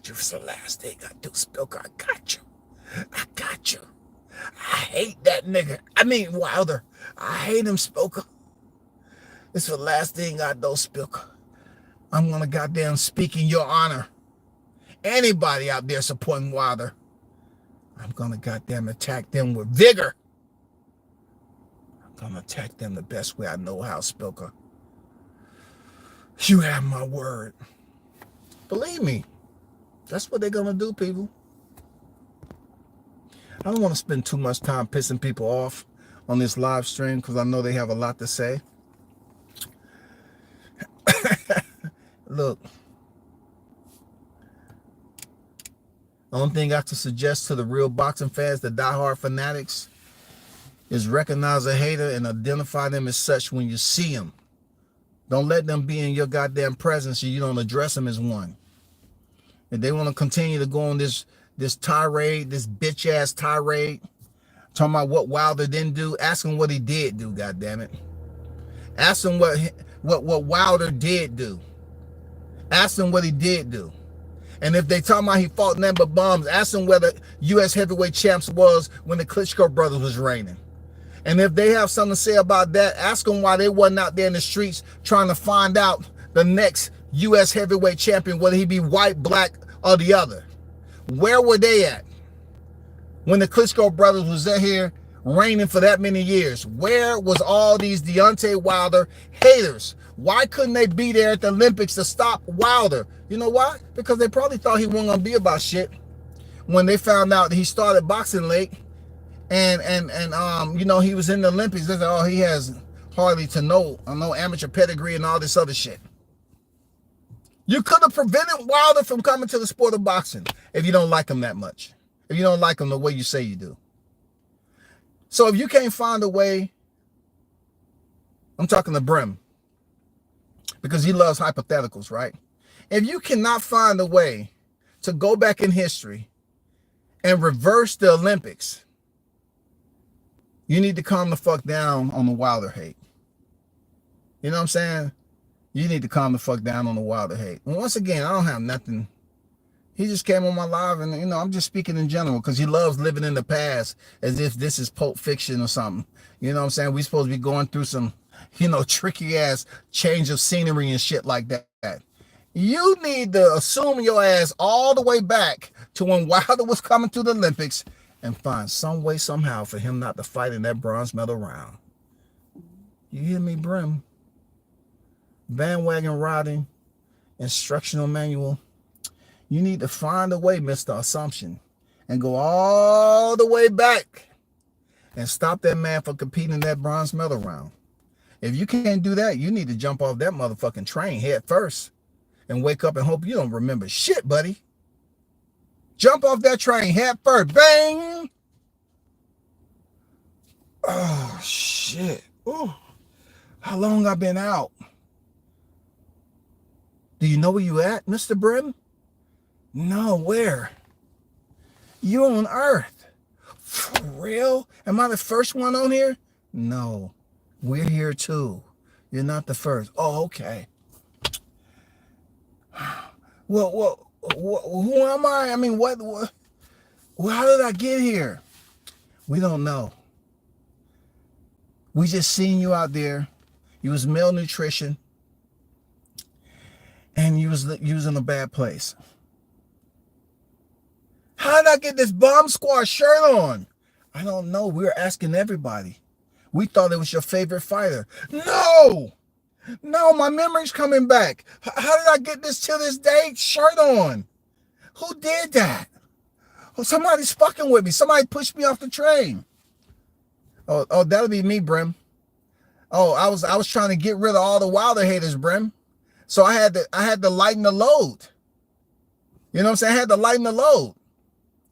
It's the last thing I do, Spilker. I got you. I hate that nigga. I mean, Wilder. I hate him, Spilker. It's the last thing I do, Spilker. I'm gonna goddamn speak in your honor. Anybody out there supporting Wilder, I'm gonna goddamn attack them with vigor. I'm gonna attack them the best way I know how, Spilker. You have my word. Believe me, that's what they're gonna do, people. I don't want to spend too much time pissing people off on this live stream because I know they have a lot to say. Look, Only thing I can suggest to the real boxing fans, the diehard fanatics, is recognize a hater and identify them as such when you see them. Don't let them be in your goddamn presence and you don't address them as one. If they want to continue to go on this tirade, this bitch ass tirade, talking about what Wilder didn't do, ask him what he did do, goddammit. Ask him what Wilder did do. Ask him what he did do. And if they talking about he fought nothing but bums, ask them whether U.S. heavyweight champs was when the Klitschko brothers was reigning. And if they have something to say about that, ask them why they wasn't out there in the streets trying to find out the next U.S. heavyweight champion, whether he be white, black, or the other. Where were they at when the Klitschko brothers was out here reigning for that many years? Where was all these Deontay Wilder haters? Why couldn't they be there at the Olympics to stop Wilder? You know why? Because they probably thought he wasn't gonna be about shit when they found out he started boxing late and you know, he was in the Olympics. They said, oh, he has hardly to no amateur pedigree and all this other shit. You could have prevented Wilder from coming to the sport of boxing if you don't like him that much. If you don't like him the way you say you do. So if you can't find a way, I'm talking to Brim, because he loves hypotheticals, right? If you cannot find a way to go back in history and reverse the Olympics, you need to calm the fuck down on the Wilder hate. You know what I'm saying? You need to calm the fuck down on the Wilder hate. And once again, I don't have nothing. He just came on my live and, you know, I'm just speaking in general because he loves living in the past as if this is Pulp Fiction or something. You know what I'm saying? We supposed to be going through some, you know, tricky ass change of scenery and shit like that. You need to assume your ass all the way back to when Wilder was coming to the Olympics and find some way, somehow for him not to fight in that bronze medal round. You hear me, Brim? Bandwagon riding, instructional manual. You need to find a way, Mr. Assumption, and go all the way back and stop that man from competing in that bronze medal round. If you can't do that, you need to jump off that motherfucking train head first and wake up and hope you don't remember shit, buddy. Jump off that train head first. Bang! Oh, shit. Ooh. How long I been out? Do you know where you at, Mr. Brim? No, where? You on Earth. For real? Am I the first one on here? No, we're here too. You're not the first. Oh, okay. Well, who am I? I mean, what how did I get here? We don't know. We just seen you out there. You was malnutrition. And you was in a bad place. How did I get this Bomb Squad shirt on? I don't know. We were asking everybody. We thought it was your favorite fighter. No, my memory's coming back. How did I get this till this day shirt on? Who did that? Oh, somebody's fucking with me. Somebody pushed me off the train. Oh, that'll be me, Brim. Oh, I was trying to get rid of all the Wilder haters, Brim. So I had to lighten the load. You know what I'm saying? I had to lighten the load.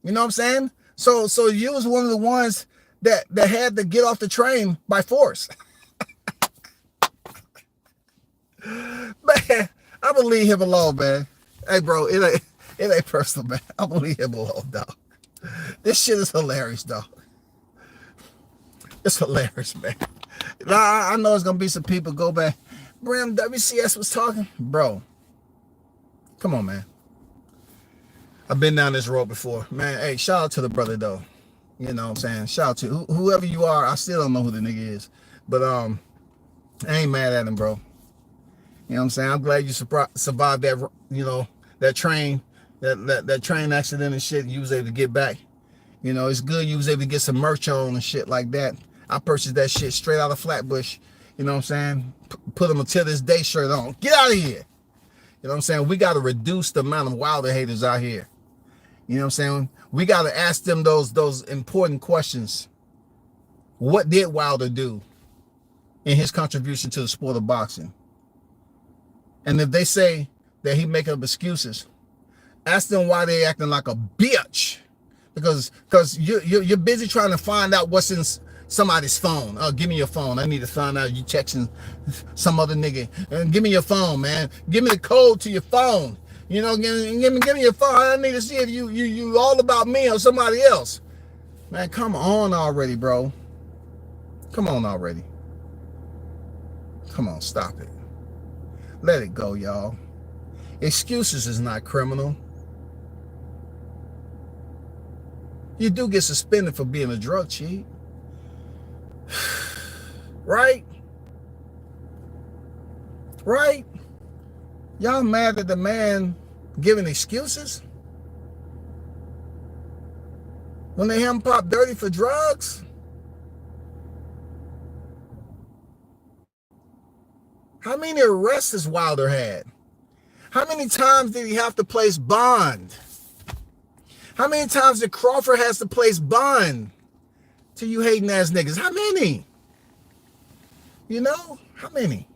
You know what I'm saying? So you was one of the ones that had to get off the train by force. Man, I believe him alone, man. Hey, bro, it ain't personal, man. I believe him alone, dog. This shit is hilarious, dog. It's hilarious, man. I know it's gonna be some people go back. Brim, WCS was talking. Bro, come on, man. I've been down this road before. Man, hey, shout out to the brother, though. You know what I'm saying? Shout out to whoever you are. I still don't know who the nigga is. But I ain't mad at him, bro. You know what I'm saying? I'm glad you survived that, you know, that train, that train accident and shit. You was able to get back. You know, it's good you was able to get some merch on and shit like that. I purchased that shit straight out of Flatbush. You know what I'm saying? Put them until this day shirt on. Get out of here. You know what I'm saying? We got to reduce the amount of Wilder haters out here. You know what I'm saying? We got to ask them those important questions. What did Wilder do in his contribution to the sport of boxing? And if they say that he make up excuses, Ask them why they acting like a bitch. Because you're busy trying to find out what's in somebody's phone. Oh, give me your phone. I need to find out you texting some other nigga. Give me your phone, man. Give me the code to your phone. You know, give me your phone. I need to see if you all about me or somebody else. Man, come on already, bro. Come on already. Come on, stop it. Let it go, y'all. Excuses is not criminal. You do get suspended for being a drug cheat. Right? Right? Y'all mad at the man giving excuses? When they have him pop dirty for drugs? How many arrests has Wilder had? How many times did he have to place bond? How many times did Crawford has to place bond to you hating ass niggas? How many? You know? How many?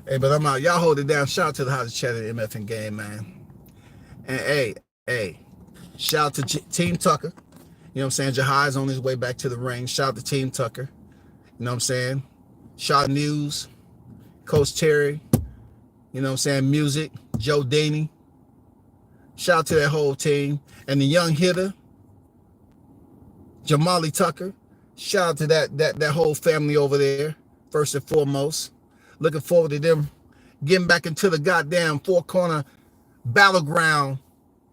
Hey, but I'm out. Y'all hold it down. Shout out to the House of Cheddar MF game, man. And hey, shout out to Team Tucker. You know what I'm saying? Jahai's on his way back to the ring. Shout out to Team Tucker. You know what I'm saying? Shout out News, Coach Terry. You know what I'm saying? Music, Joe Daney. Shout out to that whole team. And the young hitter, Jamali Tucker. Shout out to that whole family over there, first and foremost. Looking forward to them getting back into the goddamn four-corner battleground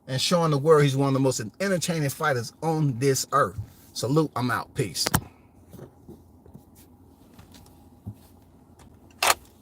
and showing the world he's one of the most entertaining fighters on this earth. Salute. I'm out. Peace.